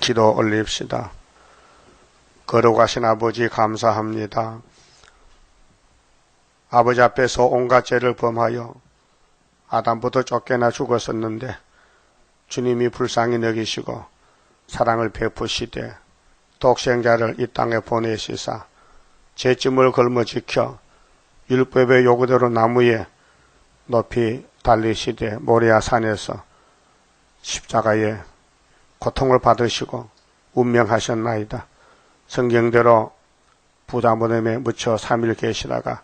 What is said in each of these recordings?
기도 올립시다. 거룩하신 아버지 감사합니다. 아버지 앞에서 온갖 죄를 범하여 아담부터 쫓겨나 죽었었는데 주님이 불쌍히 여기시고 사랑을 베푸시되 독생자를 이 땅에 보내시사 죄짐을 걸머지켜 율법의 요구대로 나무에 높이 달리시되 모리아 산에서 십자가에 고통을 받으시고 운명하셨나이다. 성경대로 부다모뎀에 묻혀 3일 계시다가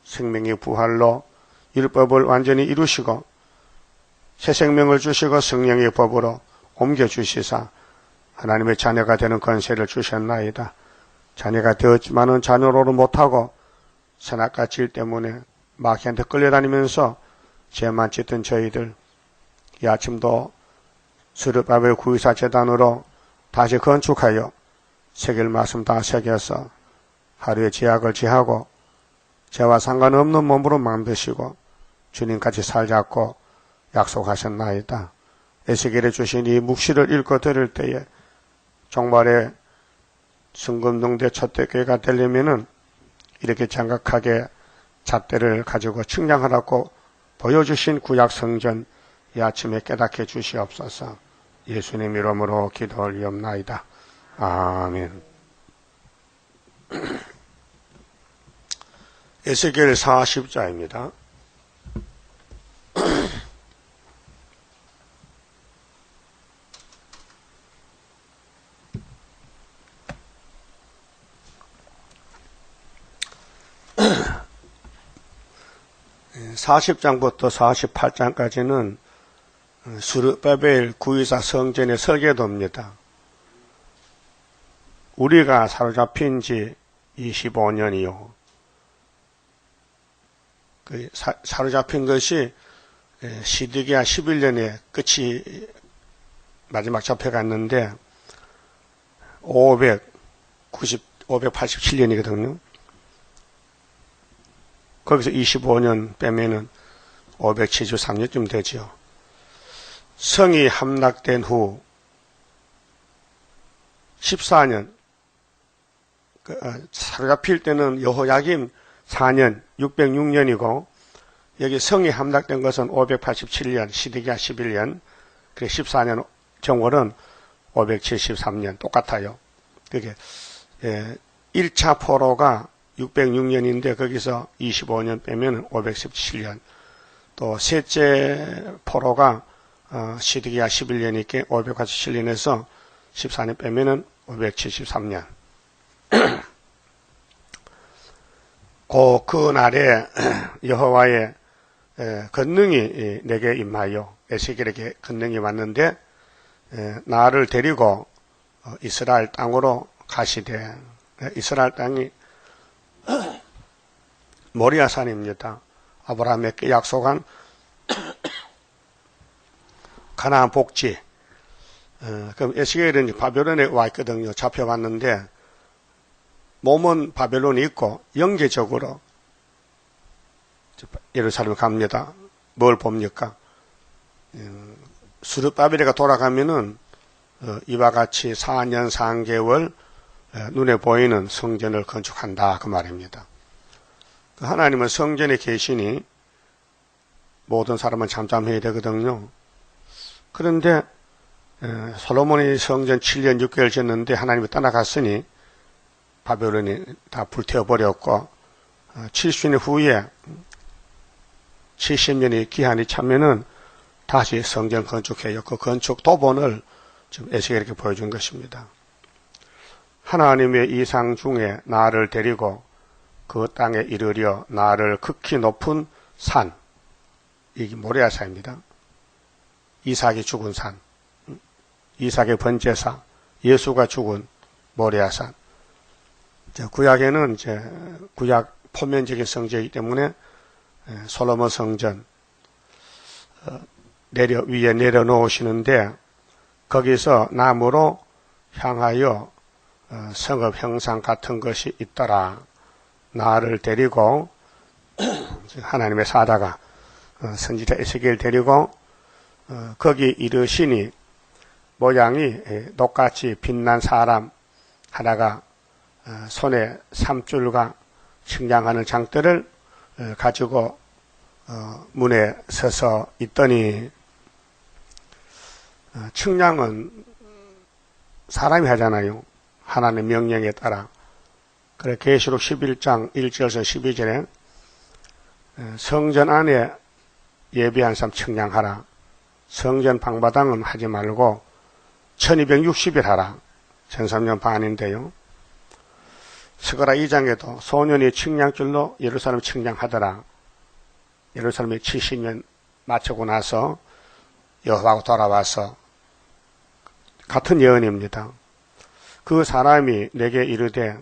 생명의 부활로 율법을 완전히 이루시고 새 생명을 주시고 성령의 법으로 옮겨주시사 하나님의 자녀가 되는 권세를 주셨나이다. 자녀가 되었지만은 자녀로는 못하고 선악과 질 때문에 마귀한테 끌려다니면서 죄만 짓던 저희들, 이 아침도 스룹바벨 구의사 재단으로 다시 건축하여 새길 말씀 다 새겨서 하루의 죄악을 제하고 죄와 상관없는 몸으로 만드시고 주님같이 살자고 약속하셨나이다. 에스겔에 주신 이 묵시를 읽고 들을 때에 종말의 순금동대 첫대교회가 되려면은 이렇게 장각하게 잣대를 가지고 측량하라고 보여주신 구약 성전 이 아침에 깨닫게 주시옵소서. 예수님 이름으로 기도 올리옵나이다. 아멘. 에스겔 40자입니다. (40장부터) (48장까지는) 스룹바벨 구의사 성전의 설계도입니다. 우리가 사로잡힌 지 25년이요. 사로잡힌 것이 시드기야 11년에 끝이 마지막 잡혀갔는데 587년이거든요. 거기서 25년 빼면은 573년쯤 되죠. 성이 함락된 후 14년, 사로잡힐 때는 여호야김 4년, 606년이고, 여기 성이 함락된 것은 587년, 시드기야 11년, 그래 14년 정월은 573년, 똑같아요. 그게 1차 포로가 606년인데 거기서 25년 빼면 517년, 또 셋째 포로가 시드기야 11년이니까 587년에서 14년 빼면은 573년. 그 날에 여호와의 권능이 내게 임하여 에스겔에게 권능이 왔는데 나를 데리고 이스라엘 땅으로 가시되, 이스라엘 땅이 모리아산입니다. 아브라함에게 약속한 가나안 복지. 그럼 에스겔은 바벨론에 와 있거든요. 잡혀왔는데 몸은 바벨론에 있고 영계적으로 예루살렘 갑니다. 뭘 봅니까? 스룹바벨가 돌아가면은 이와 같이 4년 3개월 눈에 보이는 성전을 건축한다 그 말입니다. 하나님은 성전에 계시니 모든 사람은 잠잠해야 되거든요. 그런데 솔로몬이 성전 7년 6개월 지었는데 하나님이 떠나갔으니 바벨론이 다 불태워버렸고 70년 후에 70년의 기한이 차면은 다시 성전 건축해요. 그 건축 도본을 지금 에스겔에게 보여준 것입니다. 하나님의 이상 중에 나를 데리고 그 땅에 이르려 나를 극히 높은 산, 이게 모리아산입니다. 이삭이 죽은 산, 이삭의 번제사, 예수가 죽은 모리아산. 구약에는 이제 구약 포면적인 성전이기 때문에 솔로몬 성전 위에 내려놓으시는데 거기서 나무로 향하여 성읍 형상 같은 것이 있더라. 나를 데리고 하나님의 사자가 선지자 에스겔 데리고 거기 이르시니 모양이 똑같이 빛난 사람 하나가 손에 삼줄과 측량하는 장대를 가지고 문에 서서 있더니, 측량은 사람이 하잖아요. 하나님의 명령에 따라. 그래 계시록 11장 1절에서 12절에 성전 안에 예비한 사람 측량하라. 성전 방바닥은 하지 말고 1260일 하라. 13년 반인데요. 스가랴 2장에도 소년이 측량줄로 예루살렘 측량하더라. 예루살렘이 70년 마치고 나서 여호와하고 돌아와서 같은 예언입니다. 그 사람이 내게 이르되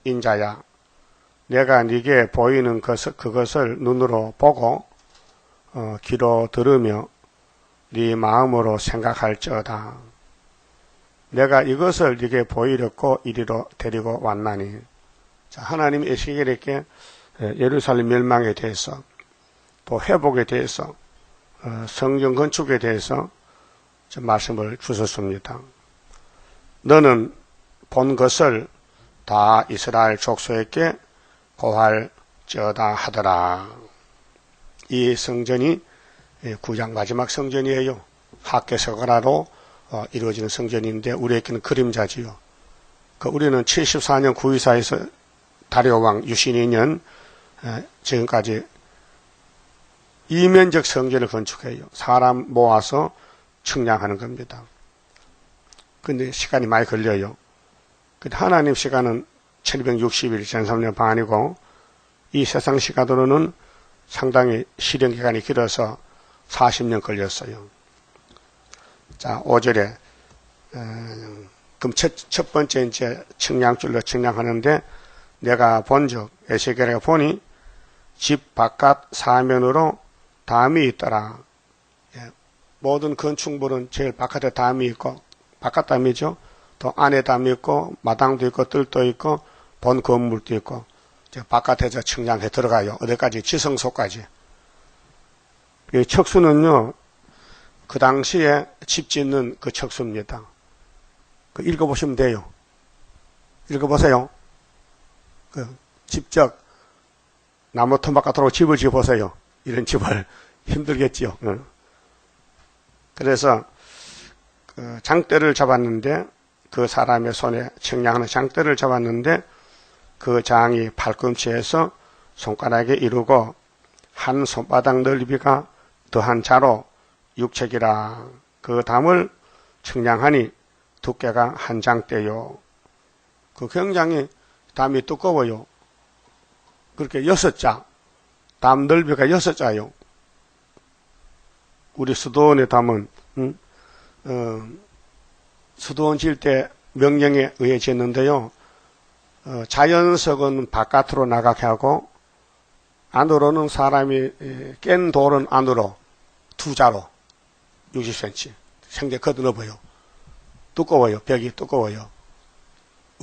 인자야, 내가 네게 보이는 그것을 눈으로 보고 귀로 들으며 네 마음으로 생각할지어다. 내가 이것을 네게 보이려고 이리로 데리고 왔나니. 자, 하나님이 에스겔에게 예루살렘 멸망에 대해서, 또 회복에 대해서, 성전 건축에 대해서 말씀을 주셨습니다. 너는 본 것을 다 이스라엘 족속에게 고할지어다 하더라. 이 성전이 구약 마지막 성전이에요. 학개서가라로 이루어지는 성전인데 우리에게는 그림자지요. 우리는 74년 구이사에서 다리오 왕 유신이년 지금까지 이면적 성전을 건축해요. 사람 모아서 측량하는 겁니다. 근데 시간이 많이 걸려요. 근데 하나님 시간은 1260일, 13년 반이고, 이 세상 시간으로는 상당히 실행 기간이 길어서 40년 걸렸어요. 자, 5절에, 그럼 첫 번째 이제 측량줄로 측량하는데, 내가 본즉 에스겔에게 보니 집 바깥 사면으로 담이 있더라. 모든 건축물은 제일 바깥에 담이 있고, 바깥 담이죠. 또 안에 담이 있고, 마당도 있고, 뜰도 있고, 본 건물도 있고, 바깥에서 측량해 들어가요. 어디까지? 지성소까지. 이 척수는요, 그 당시에 집 짓는 그 척수입니다. 읽어보시면 돼요. 읽어보세요. 직접 나무 터 바깥으로 집을 지어보세요. 이런 집을 힘들겠지요. 그래서 장대를 잡았는데, 그 사람의 손에 측량하는 장대를 잡았는데, 그 장이 팔꿈치에서 손가락에 이르고 한 손바닥 넓이가 더한 자로 육책이라. 그 담을 측량하니 두께가 한 장대요. 굉장히 담이 두꺼워요. 그렇게 6자, 담 넓이가 6자요. 우리 수도원의 담은 수도원 지을 때 명령에 의해 지었는데요. 자연석은 바깥으로 나가게 하고, 안으로는 사람이 깬 돌은 안으로 2자로 60cm 생제 걷어넣어요. 두꺼워요. 벽이 두꺼워요.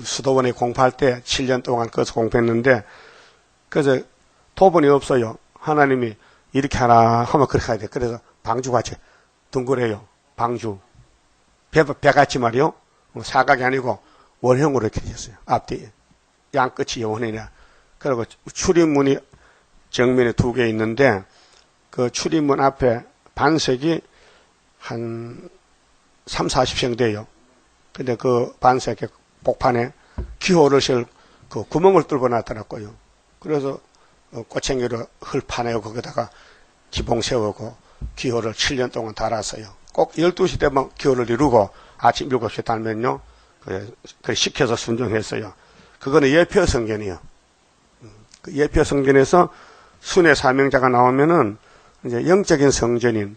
수도원에 공부할 때 7년 동안 거기서 공부했는데, 그래서 토분이 없어요. 하나님이 이렇게 하라 하면 그렇게 해야 돼. 그래서 방주같이 둥그래요. 방주. 배같이 말이요. 사각이 아니고 원형으로 이렇게 되었어요. 앞뒤. 양끝이 원형이냐. 그리고 출입문이 정면에 2개 있는데, 그 출입문 앞에 반석이 한 30-40평 돼요. 근데 그 반석의 복판에 기호를 실 그 구멍을 뚫고 놨더라고요. 그래서 꼬챙이로 흙 파내고 거기다가 기봉 세우고 기호를 7년 동안 달았어요. 꼭 12시 되면 기호를 이루고 아침 7시에 달면요. 그 시켜서 순종했어요. 그거는 예표 성전이요. 그 예표 성전에서 순회 사명자가 나오면은 이제 영적인 성전인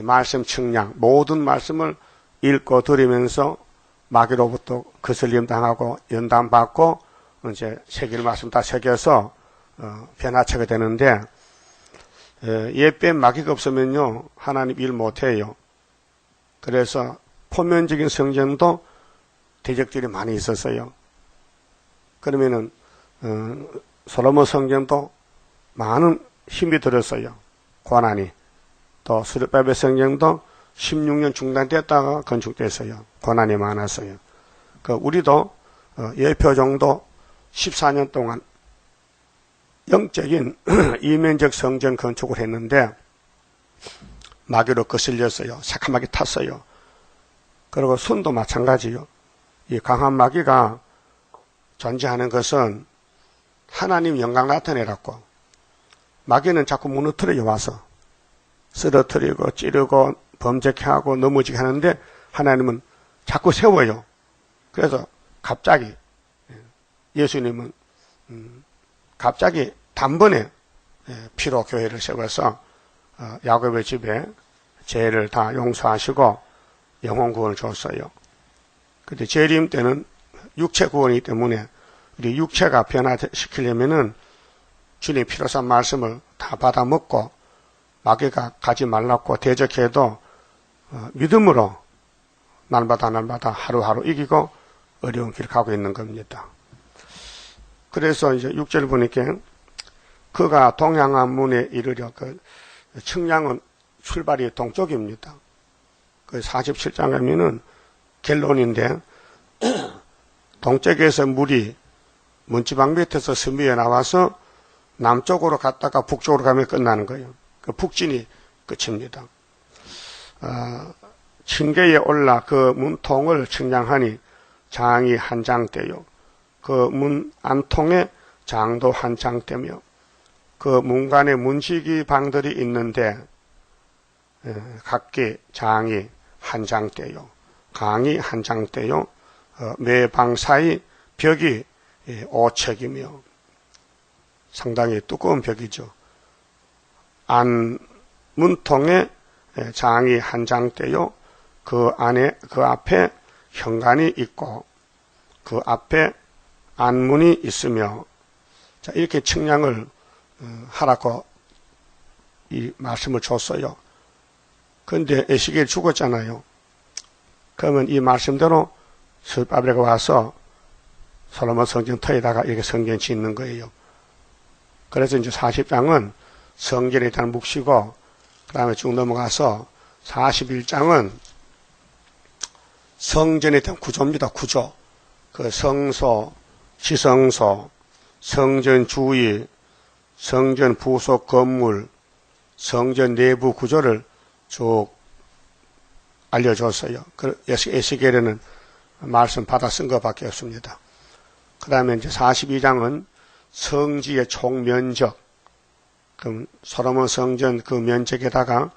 말씀 측량, 모든 말씀을 읽고 들으면서 마귀로부터 거슬림 당하고 연단 받고 이제 새길 말씀 다 새겨서 변화체가 되는데, 예배 마귀가 없으면요 하나님 일 못해요. 그래서 포면적인 성전도 대적들이 많이 있었어요. 그러면은 솔로몬 성전도 많은 힘이 들었어요. 고난이. 또 스룹바벨 성전도 16년 중단됐다가 건축됐어요. 고난이 많았어요. 우리도 예표 정도 14년 동안 영적인 이면적 성전 건축을 했는데 마귀로 거슬렸어요. 새카맣게 탔어요. 그리고 순도 마찬가지요. 이 강한 마귀가 존재하는 것은 하나님 영광 나타내라고. 마귀는 자꾸 무너뜨려 와서 쓰러뜨리고 찌르고 범죄케 하고 넘어지게 하는데 하나님은 자꾸 세워요. 그래서 갑자기 예수님은 갑자기 단번에 피로 교회를 세워서 야곱의 집에 죄를 다 용서하시고 영혼 구원을 줬어요. 근데 재림 때는 육체 구원이기 때문에 우리 육체가 변화시키려면은 주님 피로 산 말씀을 다 받아 먹고 마귀가 가지 말라고 대적해도 믿음으로 날마다 하루하루 이기고 어려운 길을 가고 있는 겁니다. 그래서 이제 6절 보니까 그가 동양한 문에 이르려 청량은 출발이 동쪽입니다. 47장 가면은 결론인데 동쪽에서 물이 문지방 밑에서 스미어 나와서 남쪽으로 갔다가 북쪽으로 가면 끝나는 거예요. 북진이 끝입니다. 층계에 올라 그 문통을 측량하니 장이 한 장대요. 그 문 안통에 장도 한 장대며 그 문간에 문지기 방들이 있는데 각기 장이 한 장대요. 강이 한 장대요. 매 방 사이 벽이 5척이며 상당히 두꺼운 벽이죠. 안 문통에 장이 한 장대요. 그 앞에 현관이 있고 그 앞에 안문이 있으며 자 이렇게 측량을 하라고 이 말씀을 줬어요. 그런데 에스겔이 죽었잖아요. 그러면 이 말씀대로 스룹바벨이 와서 솔로몬 성전터에다가 이렇게 성전 짓는 거예요. 그래서 이제 40장은 성전에 대한 묵시고 그 다음에 쭉 넘어가서 41장은 성전에 대한 구조입니다. 구조. 그 성소, 지성소, 성전 주위, 성전 부속 건물, 성전 내부 구조를 쭉 알려줬어요. 에스겔에는 말씀 받아 쓴 것밖에 없습니다. 그 다음에 이제 42장은 성지의 총 면적, 그럼 솔로몬 성전 그 면적에다가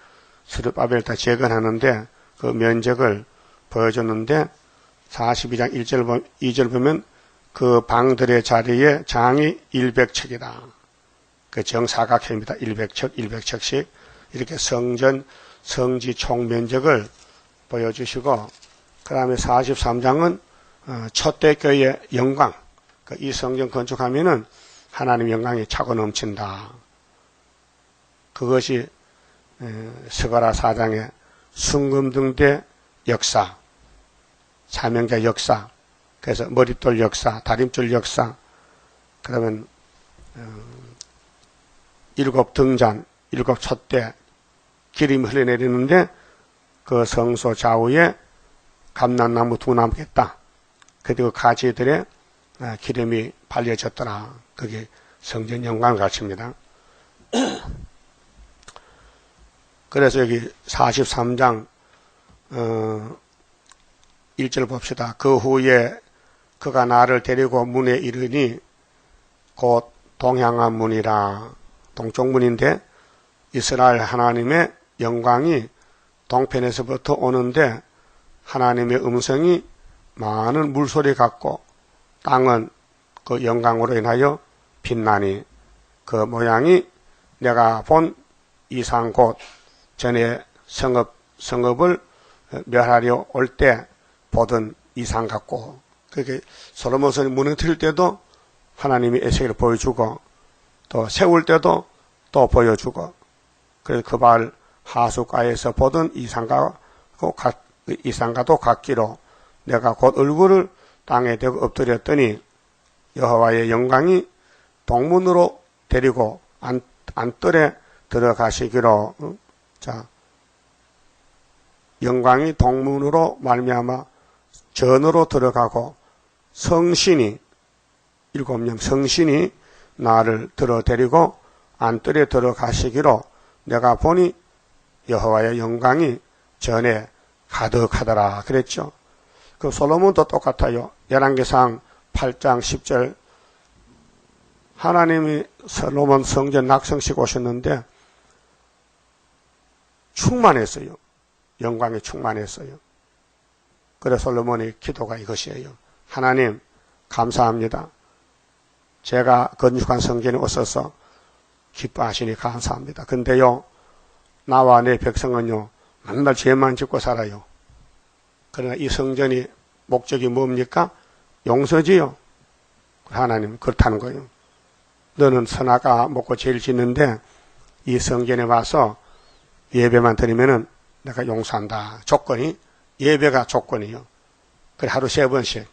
스룹바벨을 다 재건하는데 그 면적을 보여줬는데 42장 2절 보면 그 방들의 자리에 장이 100척이다. 그 정사각형입니다. 100척, 100척씩 이렇게 성지 총 면적을 보여주시고 그 다음에 43장은 초대교회의 영광, 이 성전 건축하면은 하나님 영광이 차고 넘친다. 그것이 스가랴 4장의 순금등대 역사, 사명자 역사, 그래서 머릿돌 역사, 다림줄 역사, 그러면 7 등잔, 7 촛대 기름이 흘러내리는데 그 성소 좌우에 감람나무 2나무가 있다. 그리고 가지들의 기름이 발려졌더라. 그게 성전 영광을 가르칩니다. 그래서 여기 43장 1절 봅시다. 그 후에 그가 나를 데리고 문에 이르니 곧 동향한 문이라. 동쪽 문인데 이스라엘 하나님의 영광이 동편에서부터 오는데 하나님의 음성이 많은 물소리 같고 땅은 그 영광으로 인하여 빛나니 그 모양이 내가 본 이상 곧 전에 성읍을 멸하려 올 때 보던 이상 같고 그렇게 솔로몬이 무너뜨릴 때도 하나님이 에스겔을 보여주고 또 세울 때도 또 보여주고 그래서 그 바알 하숫가에서 보던 이상과도 같기로 내가 곧 얼굴을 땅에 대고 엎드렸더니 여호와의 영광이 동문으로 데리고 안뜰에 들어가시기로. 자, 영광이 동문으로 말미암아 전으로 들어가고 성신이 일곱령 성신이 나를 들어데리고 안뜰에 들어가시기로 내가 보니 여호와의 영광이 전에 가득하더라 그랬죠. 그 솔로몬도 똑같아요. 열왕기상 8장 10절 하나님이 솔로몬 성전 낙성식 오셨는데 충만했어요. 영광이 충만했어요. 그래서 솔로몬의 기도가 이것이에요. 하나님 감사합니다. 제가 건축한 성전에 오셔서 기뻐하시니 감사합니다. 근데요 나와 내 백성은요 맨날 죄만 짓고 살아요. 그러나 이 성전이 목적이 뭡니까? 용서지요. 하나님 그렇다는 거예요. 너는 선악과 먹고 죄를 짓는데 이 성전에 와서 예배만 드리면은 내가 용서한다. 조건이 예배가 조건이요. 그래 하루 3번씩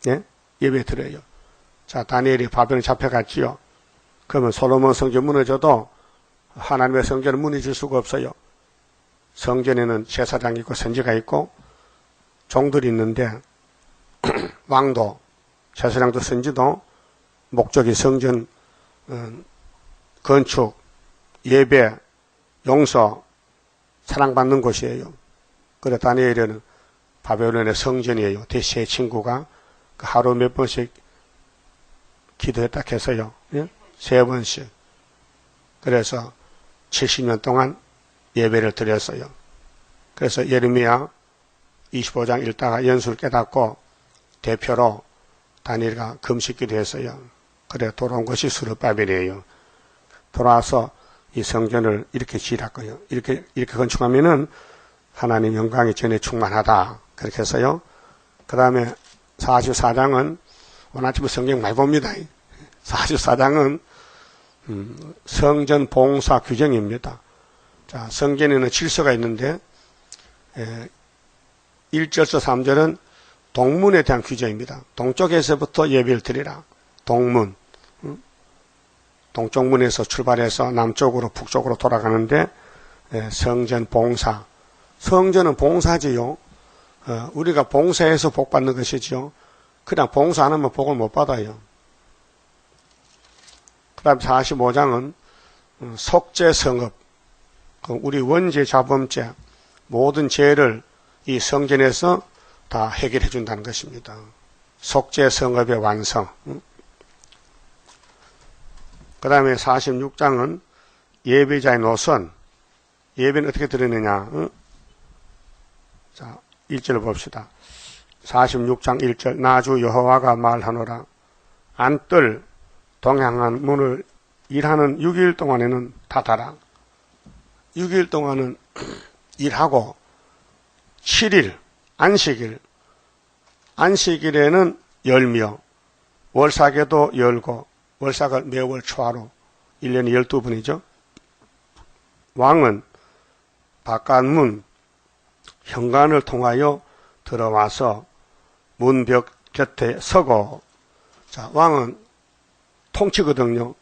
예? 예배 드려요. 자 다니엘이 바벨론 잡혀갔지요. 그러면 솔로몬 성전 무너져도 하나님의 성전은 무너질 수가 없어요. 성전에는 제사장이 있고 선지가 있고 종들이 있는데 왕도 제사장도 선지도 목적이 성전 건축, 예배, 용서, 사랑받는 곳이에요. 그래 다니엘은 바벨론의 성전이에요. 제 친구가 하루 몇 번씩 기도했다 해서요. 예? 3번씩. 그래서 70년 동안 예배를 드렸어요. 그래서 예레미야 25장 읽다가 연수를 깨닫고 대표로 다니엘가 금식기도 했어요. 그래 돌아온 것이 스룹바벨이에요. 돌아와서 이 성전을 이렇게 지으라고요. 이렇게 건축하면은 하나님 영광이 전에 충만하다. 그렇게 해서요. 그 다음에 44장은 오늘 아침에 성경 많이 봅니다. 44장은 성전 봉사 규정입니다. 자, 성전에는 질서가 있는데 1절에서 3절은 동문에 대한 규정입니다. 동쪽에서부터 예배를 드리라. 동문. 동쪽 문에서 출발해서 남쪽으로 북쪽으로 돌아가는데 성전 봉사. 성전은 봉사지요. 우리가 봉사해서 복 받는 것이지요. 그냥 봉사 안 하면 복을 못 받아요. 그 다음 45장은 속죄성업. 우리 원죄, 자범죄, 모든 죄를 이 성전에서 다 해결해 준다는 것입니다. 속죄성업의 완성. 그 다음에 46장은 예배자의 노선. 예배는 어떻게 드리느냐. 자, 1절 봅시다. 46장 1절 나주 여호와가 말하노라. 안뜰 동향한 문을 일하는 6일 동안에는 닫아라. 6일 동안은 일하고 7일 안식일 안식일에는 열며 월삭에도 열고 월삭을 매월 초하루 1년에 12번이죠. 왕은 바깥문 현관을 통하여 들어와서 문벽 곁에 서고 자 왕은 통치거든요.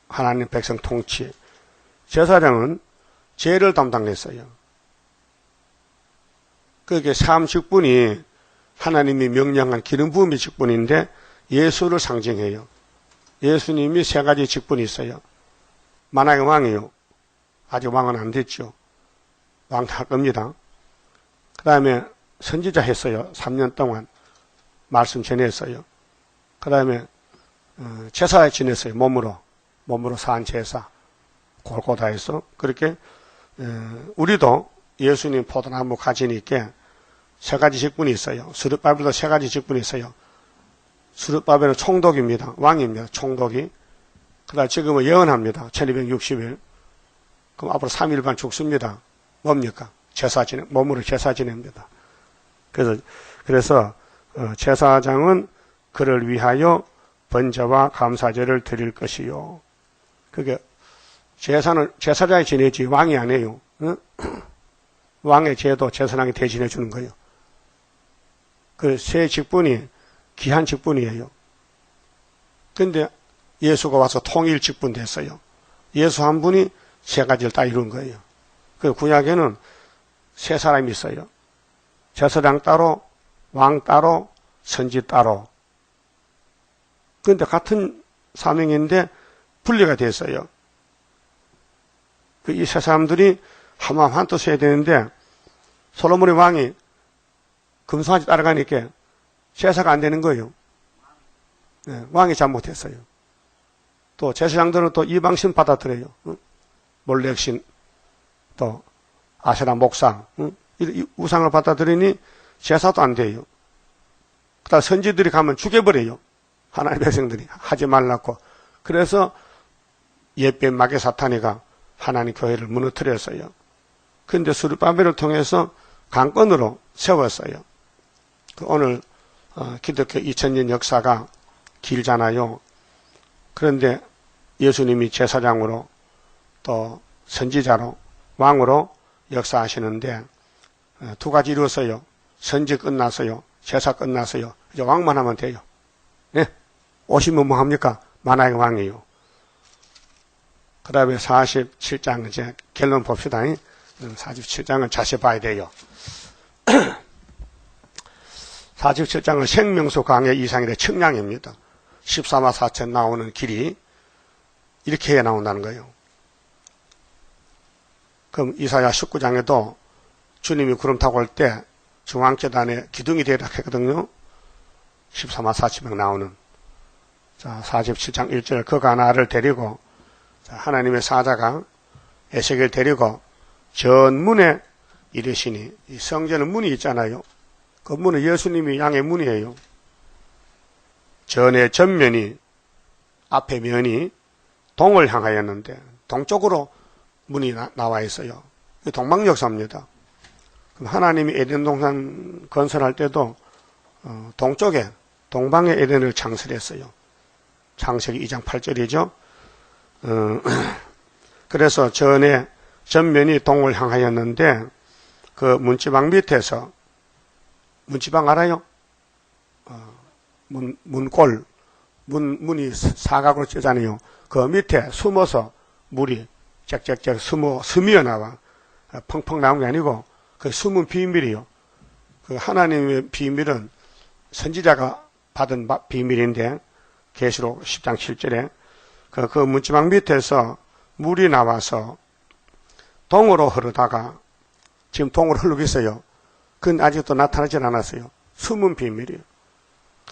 하나님 백성 통치. 제사장은 죄를 담당했어요. 그게 30분이 하나님이 명령한 기름 부음의 직분인데 예수를 상징해요. 예수님이 3가지 직분이 있어요. 만약에 왕이요. 아직 왕은 안 됐죠. 왕 할 겁니다. 그 다음에 선지자 했어요. 3년 동안 말씀 전했어요. 그 다음에 제사 지냈어요. 몸으로 사한 제사 골고다해서 그렇게 우리도 예수님 포도나무 가지니 있게 3가지 직분이 있어요. 스룹바벨도 3가지 직분이 있어요. 스룹바벨은 총독입니다. 왕입니다. 총독이. 그 다음 지금은 예언합니다. 1260일. 그럼 앞으로 3일반 죽습니다. 뭡니까? 제사 지내, 몸으로 제사 지냅니다. 그래서 제사장은 그를 위하여 번제와 감사제를 드릴 것이요. 그게 제사장이 지내지 왕이 안 해요. 응? 왕의 제도 제사장이 대신해 주는 거예요. 그 세 직분이 귀한 직분이에요. 그런데 예수가 와서 통일 직분 됐어요. 예수 한 분이 3가지를 다 이룬 거예요. 그 구약에는 세 사람이 있어요. 제사장 따로, 왕 따로, 선지 따로. 그런데 같은 사명인데 분리가 됐어요. 이 세 사람들이 한마음 한뜻 해야 되는데 솔로몬의 왕이 금송아지 따라가니까 제사가 안 되는 거예요. 네, 왕이 잘못했어요. 또 제사장들은 또 이방신 받아들여요. 몰렉신, 또 아세라 목상, 이 우상을 받아들이니 제사도 안 돼요. 그다음 선지들이 가면 죽여버려요. 하나님의 백성들이 하지 말라고. 그래서 옛뱀 마귀 사탄이가 하나님 교회를 무너뜨렸어요. 그런데 스룹바벨을 통해서 강권으로 세웠어요. 오늘 기독교 2000년 역사가 길잖아요. 그런데 예수님이 제사장으로 또 선지자로 왕으로 역사하시는데 두 가지 이루었어요. 선지 끝났어요. 제사 끝났어요. 이제 왕만 하면 돼요. 네? 오시면 뭐 합니까? 만왕의 왕이에요. 그 다음에 47장 이제 결론 봅시다. 47장은 자세히 봐야 돼요. 47장은 생명수 강의 이상일의 측량입니다. 14만 4천 나오는 길이 이렇게 나온다는 거예요. 그럼 이사야 19장에도 주님이 구름 타고 올 때 중앙계단에 기둥이 되라 했거든요. 14만 4천명 나오는. 자, 47장 1절 그가 하나를 데리고 자, 하나님의 사자가 에세겔을 데리고 전문에 이르시니 이 성전은 문이 있잖아요. 그 문은 예수님이 양의 문이에요. 전의 전면이 앞에 면이 동을 향하였는데 동쪽으로 문이 나와 있어요. 동방역사입니다. 그럼 하나님이 에덴 동산 건설할 때도 동쪽에 동방의 에덴을 창설했어요. 창세기 2장 8절이죠. 그래서 전에 전면이 동을 향하였는데 그 문지방 밑에서 문지방 알아요? 문골 문이 사각으로 찌잖아요. 그 밑에 숨어서 물이 짹짹짹 스미어 나와. 펑펑 나온 게 아니고 그 숨은 비밀이요. 그 하나님의 비밀은 선지자가 받은 비밀인데 계시록 10장 7절에 그 문지방 밑에서 물이 나와서 동으로 흐르다가 지금 동으로 흐르고 있어요. 그건 아직도 나타나지 않았어요. 숨은 비밀이에요.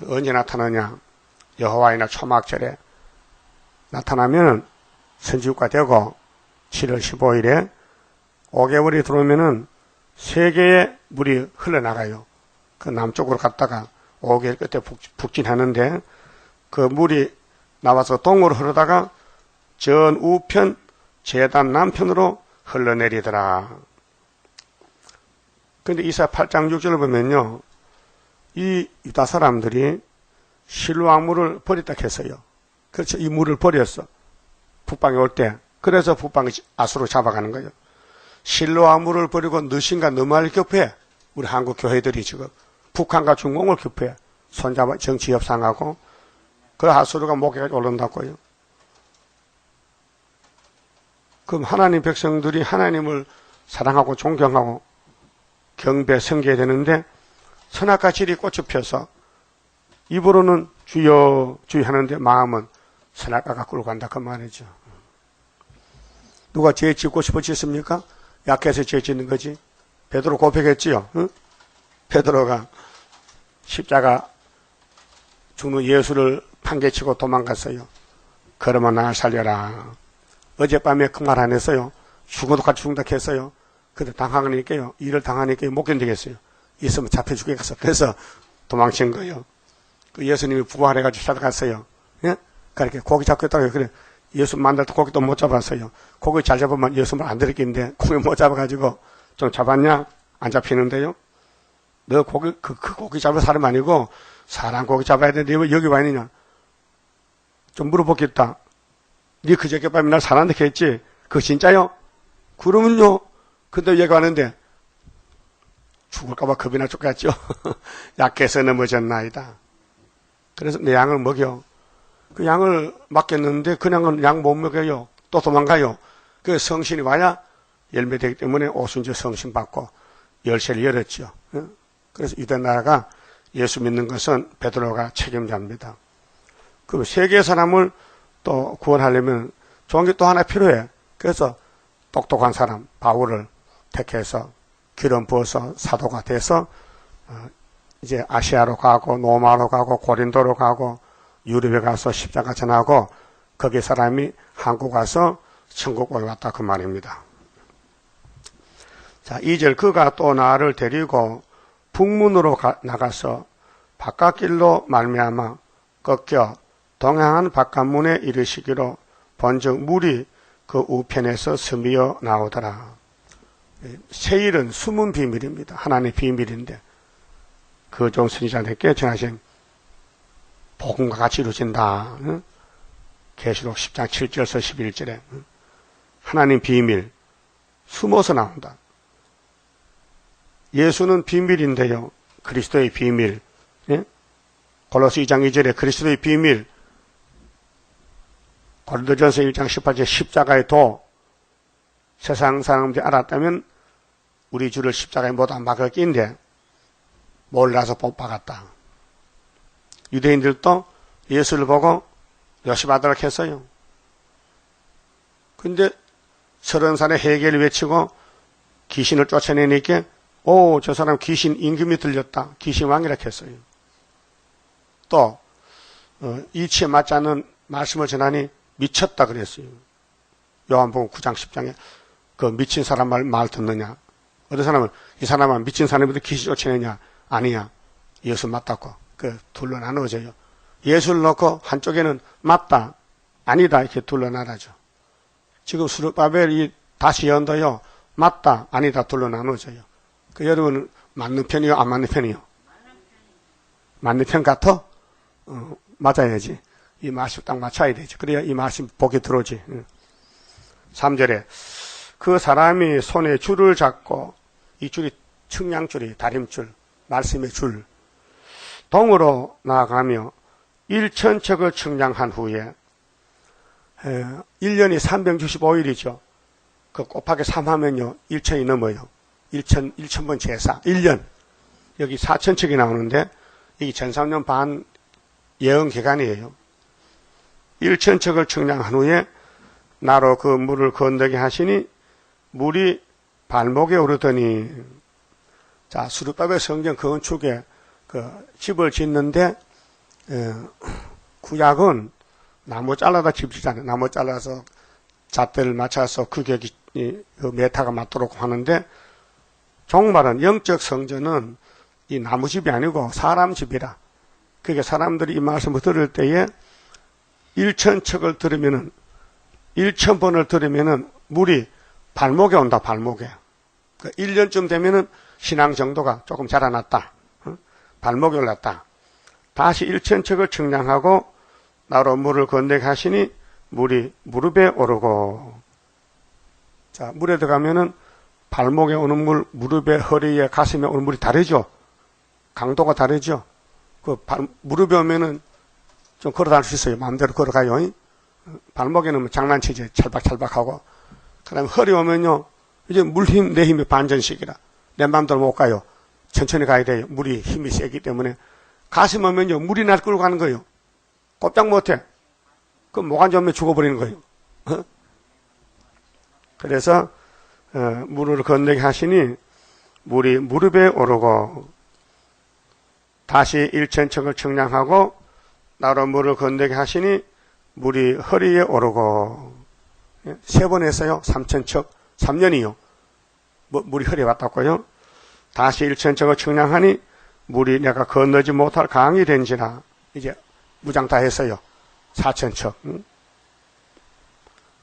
언제 나타나냐? 여호와의 초막절에 나타나면 선지국가 되고 7월 15일에 5개월이 들어오면은 3개의 물이 흘러나가요. 그 남쪽으로 갔다가 5개월 끝에 북진하는데 그 물이 나와서 동으로 흐르다가 전 우편 제단 남편으로 흘러내리더라. 근데 이사야 8장 6절을 보면요. 이 유다 사람들이 실로암 물을 버렸다 했어요. 그렇죠. 이 물을 버렸어. 북방에 올 때. 그래서 북방이 아수로 잡아가는 거예요. 실로암 물을 버리고 느신과 느말 교폐. 우리 한국 교회들이 지금 북한과 중공을 교폐. 손잡아 정치 협상하고 그 아수르가 목에까지 올른다고요. 그럼 하나님 백성들이 하나님을 사랑하고 존경하고 경배 섬겨야 되는데 선악과 질이 꽃이 펴서 입으로는 주여 주여 하는데 마음은 선악과가 끌고 간다 그 말이죠. 누가 죄 짓고 싶어 짓습니까? 약해서 죄 짓는 거지. 베드로 고백했지요. 응? 베드로가 십자가 죽는 예수를 판개치고 도망갔어요. 그러면 날 살려라. 어젯밤에 그 말 안 했어요. 죽어도 같이 죽는다 했어요. 근데 당하니까요. 일을 당하니까 못 견디겠어요. 있으면 잡혀 죽겠어. 그래서 도망친 거예요. 그 예수님이 부활해가지고 찾아갔어요. 예? 그렇게 고기 잡겠다고 그래. 예수 만날 때 고기도 못 잡았어요. 고기 잘 잡으면 예수만 안 들었겠는데 고기 못 잡아가지고 좀 잡았냐? 안 잡히는데요. 너 고기 그 고기 잡을 사람 아니고 사람 고기 잡아야 되는데 왜 여기 와 있느냐? 좀 물어보겠다. 네 그저께 밤에 날 살았는데 했지? 그거 진짜요? 그러면요. 근데 여기 왔는데 죽을까봐 겁이 나 죽겠죠. 약해서 넘어졌나이다. 그래서 내 양을 먹여. 그 양을 맡겼는데 그냥은 양 못 먹여요. 또 도망가요. 그 성신이 와야 열매되기 때문에 오순절 성신 받고 열쇠를 열었죠. 그래서 유대 나라가 예수 믿는 것은 베드로가 책임자입니다. 그 세계 사람을 또 구원하려면 좋은 게 또 하나 필요해. 그래서 똑똑한 사람 바울을 택해서 기름 부어서 사도가 돼서 이제 아시아로 가고 로마로 가고 고린도로 가고 유럽에 가서 십자가 전하고 거기 사람이 한국 와서 천국 올라왔다 그 말입니다. 자, 2절 그가 또 나를 데리고 북문으로 나가서 바깥길로 말미암아 꺾여 동행한 바깥문에 이르시기로 본즉 물이 그 우편에서 스미어 나오더라. 세일은 숨은 비밀입니다. 하나님의 비밀인데 그 종 선지자들께 전하신 복음과 같이 이루어진다. 계시록 10장 7절에서 11절에 하나님 비밀 숨어서 나온다. 예수는 비밀인데요. 그리스도의 비밀. 골로새 2장 2절에 그리스도의 비밀, 고린도전서 1장 18절 십자가의 도, 세상 사람들이 알았다면 우리 주를 십자가에 못 박을 낀데 몰라서 못 박았다. 유대인들도 예수를 보고 요시받으라고 했어요. 근데 30살에 해결을 외치고 귀신을 쫓아내니까 저 사람 귀신 임금이 들렸다. 귀신 왕이라고 했어요. 또 이치에 맞지 않는 말씀을 전하니 미쳤다 그랬어요. 요한복음 9장 10장에 그 미친 사람 말 듣느냐. 어떤 사람은 이 사람은 미친 사람인데 귀신 쫓아내냐. 아니야. 예수 맞다고. 둘로 나누어져요. 예수를 놓고 한쪽에는 맞다. 아니다. 이렇게 둘로 나눠져. 지금 스룹바벨이 다시 연도요. 맞다. 아니다. 둘로 나누어져요. 여러분은 맞는 편이요? 안 맞는 편이요? 맞는 편 같아? 맞아야지. 이 말씀 딱 맞춰야 되지. 그래야 이 말씀 복이 들어오지. 3절에 그 사람이 손에 줄을 잡고 이 줄이 측량줄이 다림줄, 말씀의 줄 동으로 나아가며 1,000척을 측량한 후에 1년이 365일이죠. 그 곱하기 3하면요. 1,000이 넘어요. 1,000번 제사. 1년. 여기 4,000척이 나오는데 이게 전삼년 반 예언 기간이에요. 1,000척을 측량한 후에 나로 그 물을 건너게 하시니 물이 발목에 오르더니 자, 스룹바벨 성전 건축에 집을 짓는데 구약은 나무 잘라다 집 짓잖아요. 나무 잘라서 잣대를 맞춰서 규격이 그 메타가 맞도록 하는데 종말은 영적 성전은 이 나무집이 아니고 사람 집이라. 그게 사람들이 이 말씀을 들을 때에 1,000척을 들으면은 1,000번을 들으면은 물이 발목에 온다. 발목에. 1년쯤 되면은 신앙 정도가 조금 자라났다. 발목에 올랐다. 다시 1,000척을 측량하고 나로 물을 건너게 하시니 물이 무릎에 오르고. 자, 물에 들어가면은 발목에 오는 물, 무릎에, 허리에, 가슴에 오는 물이 다르죠. 강도가 다르죠. 무릎에 오면은 좀 걸어 다닐 수 있어요. 마음대로 걸어가요. 발목에는 장난치지. 찰박찰박하고. 그 다음에 허리 오면요. 이제 물 힘, 내 힘이 반전식이라. 내 마음대로 못 가요. 천천히 가야 돼요. 물이 힘이 세기 때문에. 가슴 오면요. 물이 날 끌고 가는 거예요. 꼼짝 못해. 그럼 모관지 오면 죽어버리는 거예요. 그래서 물을 건너게 하시니 물이 무릎에 오르고 다시 1,000척을 측량하고 나로 물을 건너게 하시니 물이 허리에 오르고 3번 했어요. 3,000척 3년이요. 물이 허리에 왔다고요. 다시 1,000척을 측량하니 물이 내가 건너지 못할 강이 된지라. 이제 무장 다 했어요. 4,000척.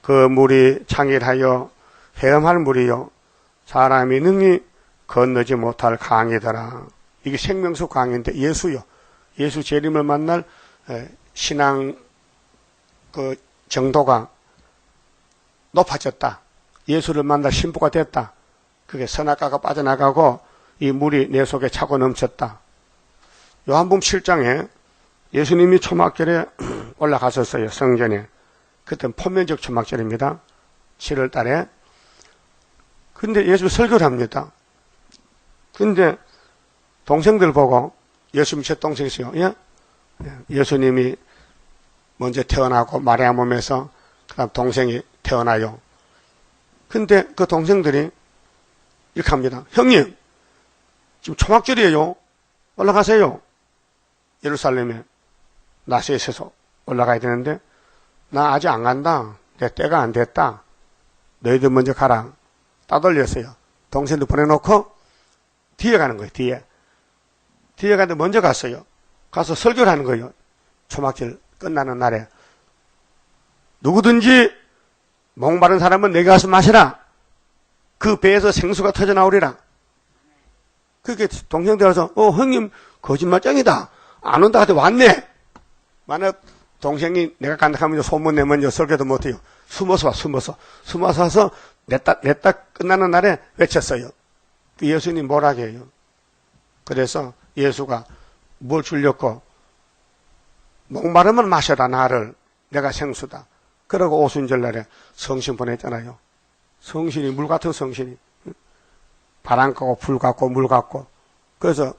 그 물이 창일하여 헤엄할 물이요. 사람이 능히 건너지 못할 강이더라. 이게 생명수 강인데 예수요. 예수 재림을 만날 신앙 그 정도가 높아졌다. 예수를 만날 신부가 됐다. 그게 선악과가 빠져나가고 이 물이 내 속에 차고 넘쳤다. 요한복음 7장에 예수님이 초막절에 올라갔었어요. 성전에. 그때는 포면적 초막절입니다. 7월 달에. 근데 예수 설교를 합니다. 근데 동생들 보고 예수님 제 동생이세요. 예? 예수님이 먼저 태어나고 마리아 몸에서 그다음 동생이 태어나요. 근데 그 동생들이 이렇게 합니다. 형님, 지금 초막절이에요. 올라가세요. 예루살렘에 나세에서 올라가야 되는데 나 아직 안 간다. 내 때가 안 됐다. 너희들 먼저 가라. 따돌렸어요. 동생들 보내놓고 뒤에 가는 거예요. 뒤에 가는데 먼저 갔어요. 가서 설교를 하는 거예요. 초막절 끝나는 날에 누구든지 목마른 사람은 내게 가서 마시라. 그 배에서 생수가 터져 나오리라. 그렇게 동생들 와서 형님 거짓말쟁이다. 안 온다 하더니 왔네. 만약 동생이 내가 간다 하면 소문 내면 설교도 못해요. 숨어서 와서 내 딸 끝나는 날에 외쳤어요. 그 예수님 뭐라고 해요. 그래서 예수가 뭘 주려고 목마르면 마셔라 나를 내가 생수다. 그러고 오순절날에 성신 보냈잖아요. 성신이 물 같은 성신이 바람 같고 불 같고 물 같고 그래서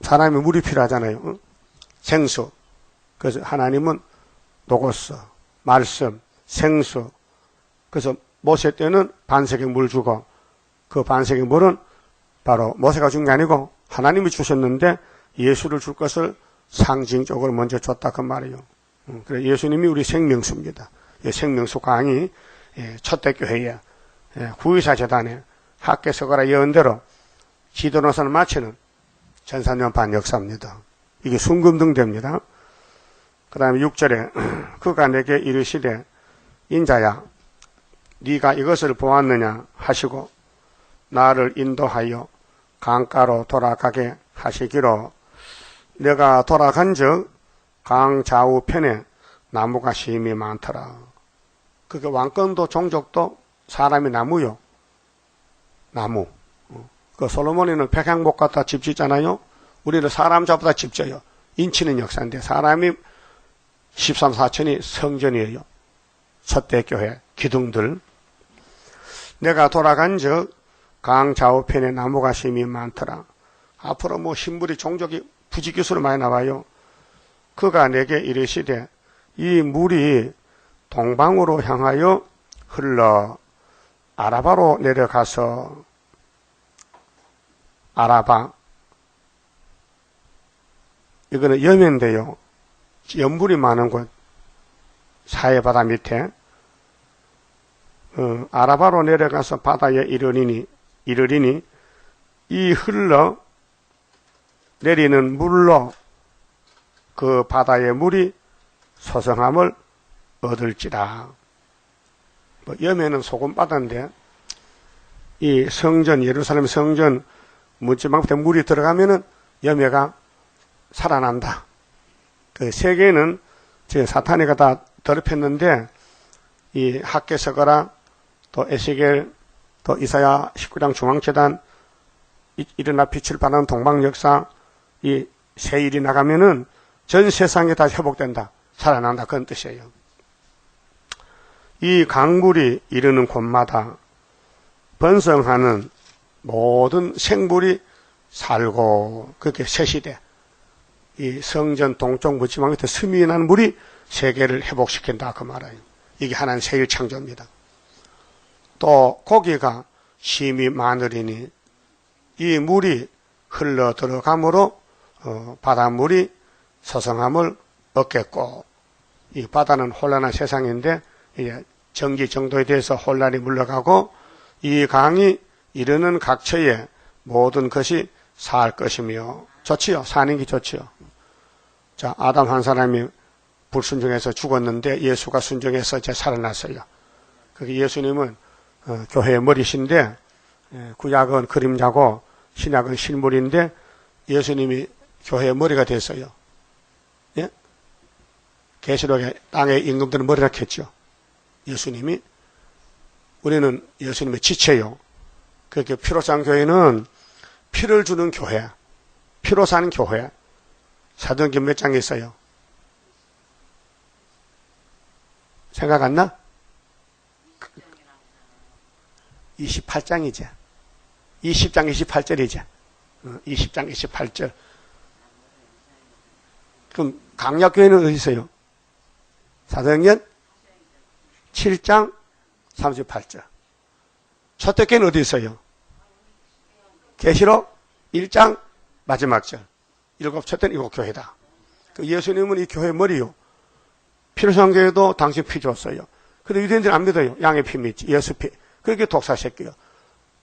사람이 물이 필요하잖아요. 생수. 그래서 하나님은 로고스, 말씀, 생수. 그래서 모세 때는 반세기 물 주고 그 반세기 물은 바로 모세가 준 게 아니고 하나님이 주셨는데 예수를 줄 것을 상징적으로 먼저 줬다 그 말이에요. 그래 예수님이 우리 생명수입니다. 생명수 강의 첫대교회에 구의사 재단에 학계서가라 예언대로 지도노선을 마치는 전산년판 역사입니다. 이게 순금등대입니다. 그 다음에 6절에 그가 내게 이르시되 인자야 네가 이것을 보았느냐 하시고 나를 인도하여 강가로 돌아가게 하시기로 내가 돌아간즉 강 좌우편에 나무가 심이 많더라. 그게 왕권도 종족도 사람이 나무요. 나무. 그 솔로몬이는 백향목 갖다 집 짓잖아요. 우리는 사람 잡다 집 져요. 인치는 역사인데 사람이 13, 4천이 성전이에요. 첫대교회 기둥들. 내가 돌아간즉 강 좌우편에 나무가 심이 많더라. 앞으로 뭐 신물이 종족이 부지기수로 많이 나와요. 그가 내게 이르시되 이 물이 동방으로 향하여 흘러 아라바로 내려가서 아라바 이거는 염인데요. 염물이 많은 곳 사해바다 밑에 아라바로 내려가서 바다에 이르리니 이 흘러 내리는 물로 그 바다의 물이 소성함을 얻을지라. 염해는 소금바다인데 이 성전 예루살렘 성전 문지방부터 물이 들어가면은 염해가 살아난다. 그 세계는 사탄이가 다 더럽혔는데 이 학계서거라 또 에스겔 또 이사야 19장 중앙재단 일어나 빛을 발하는 동방역사 이 새 일이 나가면은 전 세상에 다 회복된다. 살아난다. 그런 뜻이에요. 이 강물이 이르는 곳마다 번성하는 모든 생물이 살고 그렇게 새시대 이 성전 동쪽 묻지마 밑에 스미난 물이 세계를 회복시킨다 그 말이에요. 이게 하나님 세일 창조입니다. 또 고기가 심이 많으리니 이 물이 흘러 들어감으로 바닷물이 서성함을 얻겠고 이 바다는 혼란한 세상인데 이제 정기 정도에 대해서 혼란이 물러가고 이 강이 이르는 각처에 모든 것이 살 것이며 좋지요. 사는 게 좋지요. 자, 아담 한 사람이 불순종해서 죽었는데 예수가 순종해서 이제 살아났어요. 그게 예수님은 교회의 머리신데 구약은 그림자고 신약은 실물인데 예수님이 교회의 머리가 됐어요. 예? 계시록에 땅의 임금들은 머리라 했죠. 예수님이 우리는 예수님의 지체요. 그렇게 피로 산 교회는 피를 주는 교회, 피로 사는 교회. 사도행전 몇 장에 있어요? 생각 안 나? 28장이죠. 20장 28절이죠. 20장 28절. 그럼 강약교회는 어디 있어요? 사도행전 7장 38절. 초대교회는 어디 있어요? 계시록 1장 마지막 절. 첫째는 이곳 교회다. 그 예수님은 이 교회 머리요. 피로상 교회도 당신 피 줬어요. 근데 유대인들은 안 믿어요. 양의 피 믿지. 예수 피. 그렇게 독사새끼요.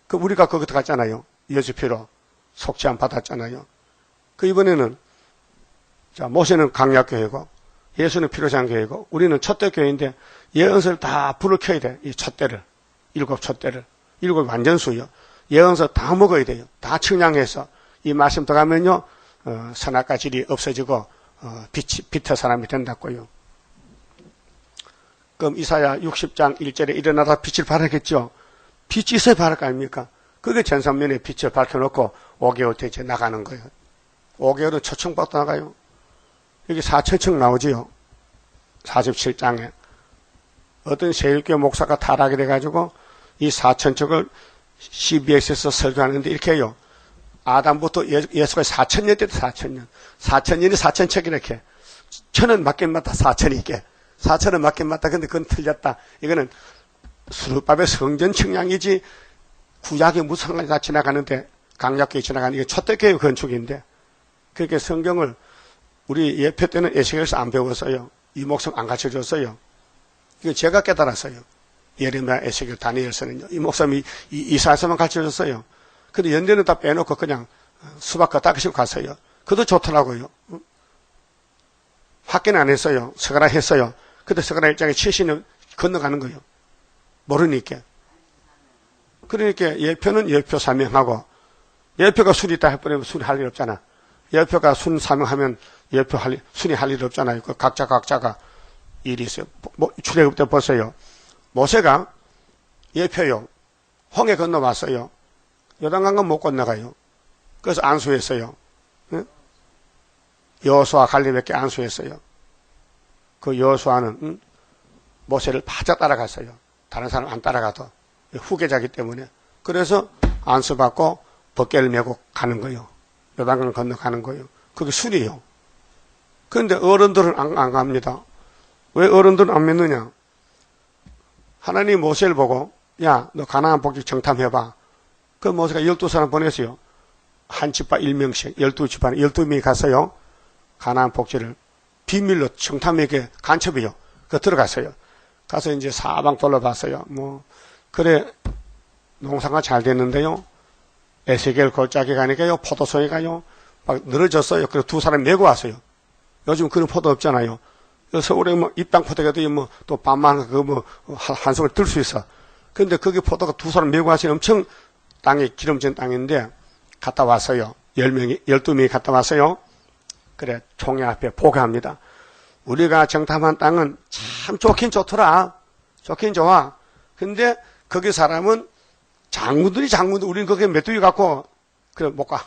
그 우리가 거기서 갔잖아요. 예수 피로 속죄함 받았잖아요. 그 이번에는 자 모세는 강약교회고 예수는 피로상 교회고 우리는 첫대 교회인데 예언서를 다 불을 켜야 돼. 이 첫대를. 7 첫대를. 7 완전수요. 예언서 다 먹어야 돼요. 다 측량해서 이 말씀 들어가면요. 선악과 질이 없어지고 빛의 사람이 된다고요. 그럼 이사야 60장 1절에 일어나다 빛을 발하겠죠. 빛이 있어야 발할 거 아닙니까? 그게 전선면에 빛을 밝혀놓고 5개월 대체 나가는 거예요. 5개월은 초청받고 나가요. 여기 4천층 나오지요. 47장에. 어떤 세일교 목사가 타락이 돼가지고 이 4천층을 CBS에서 설교하는데 이렇게 해요. 아담부터 예수가 4천년 때도 4천년. 4천년이 4천척 이렇게. 천은 맞긴 맞다. 4천이 있게. 4천은 맞긴 맞다. 근데 그건 틀렸다. 이거는 수르밥의 성전 측량이지 구약이 무슨 상관이 다 지나가는데 강약교회 지나가는 이게 초대교회 건축인데 그렇게 성경을 우리 예표 때는 에스겔에서 안 배웠어요. 이 목성 안 가르쳐줬어요. 이거 제가 깨달았어요. 예레미야, 에스겔, 다니엘서는요. 이 목사님이 이사야서만 가르쳐줬어요. 근데 연대는 다 빼놓고 그냥 수박 걷다시고 갔어요. 그것도 좋더라고요. 학교는 안 했어요. 서가라 했어요. 근데 서가라 일장에 70년 건너가는 거예요. 모르니까. 그러니까 예표는 예표 사명하고 예표가 술이 있다 해버리면 술이 할 일 없잖아. 예표가 순 사명하면 예표 순이 할 일 없잖아요. 그 각자가 일이 있어요. 출애굽 때 보세요. 모세가 예표요. 홍해 건너왔어요. 요단강은 못 건너가요. 그래서 안수했어요. 응? 여호수아 갈렙에게 안수했어요. 그 여호수아는 모세를 바짝 따라갔어요. 다른 사람 안 따라가도 후계자기 때문에. 그래서 안수받고 벗개를 메고 가는 거예요. 요단강을 건너가는 거예요. 그게 술이에요. 그런데 어른들은 안 갑니다. 왜 어른들은 안 믿느냐? 하나님 모세를 보고 야, 너 가나안 복지 정탐해봐. 그 모세가 12사람 보냈어요. 한 집안 1명씩 12집안 12명이 갔어요. 가나안 복지를 비밀로 정탐에게 간첩이요. 그 들어갔어요. 가서 이제 사방 둘러봤어요. 그래 농사가 잘 됐는데요. 에스겔 골짜기 가니까요. 포도송이 가요. 막 늘어졌어요. 그래서 2사람 메고 왔어요. 요즘 그런 포도 없잖아요. 서울에 입당 포도가도 또 반만 한 송을 들 수 있어. 근데 거기 포도가 2사람 메고 왔어요. 엄청 땅에 기름진 땅인데 갔다 왔어요. 12명이 갔다 왔어요. 그래 총회 앞에 보고합니다. 우리가 정탐한 땅은 참 좋긴 좋더라. 좋긴 좋아. 근데 거기 사람은 장군들 우리는 거기에 메뚜기 갖고 그래 못 가.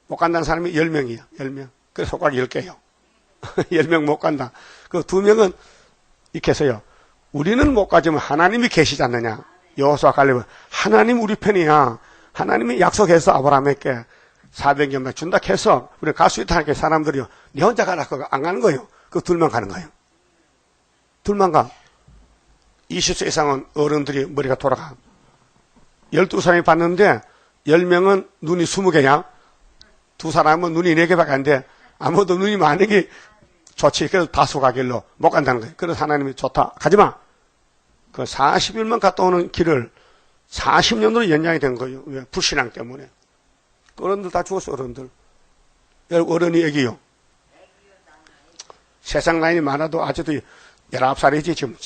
못 간다는 사람이 10명이야. 10명. 그래서 손가락 10개요. 10명 못 간다. 그 2명은 이렇게 해서요. 우리는 못 가지만 하나님이 계시지 않느냐. 여호수아 갈렙은 하나님 우리 편이야. 하나님이 약속해서 아브라함에게 400년만 준다 해서 우리 갈 수 있다 하니까 사람들이요. 네 혼자 가라. 그거 안 가는 거예요. 그 둘만 가는 거예요. 둘만 가. 20세 이상은 어른들이 머리가 돌아가. 12사람이 봤는데 10명은 눈이 20개냐? 2사람은 눈이 4개밖에 안 돼. 아무도 눈이 많은 게 좋지. 그래서 다수 가길로 못 간다는 거예요. 그래서 하나님이 좋다. 가지마. 그 40일만 갔다 오는 길을 40년으로 연장이 된 거예요. 왜? 불신앙 때문에. 어른들 다 죽었어, 어른들. 어른이 애기요. 세상 나이는 많아도 아직도 19살이지, 지금.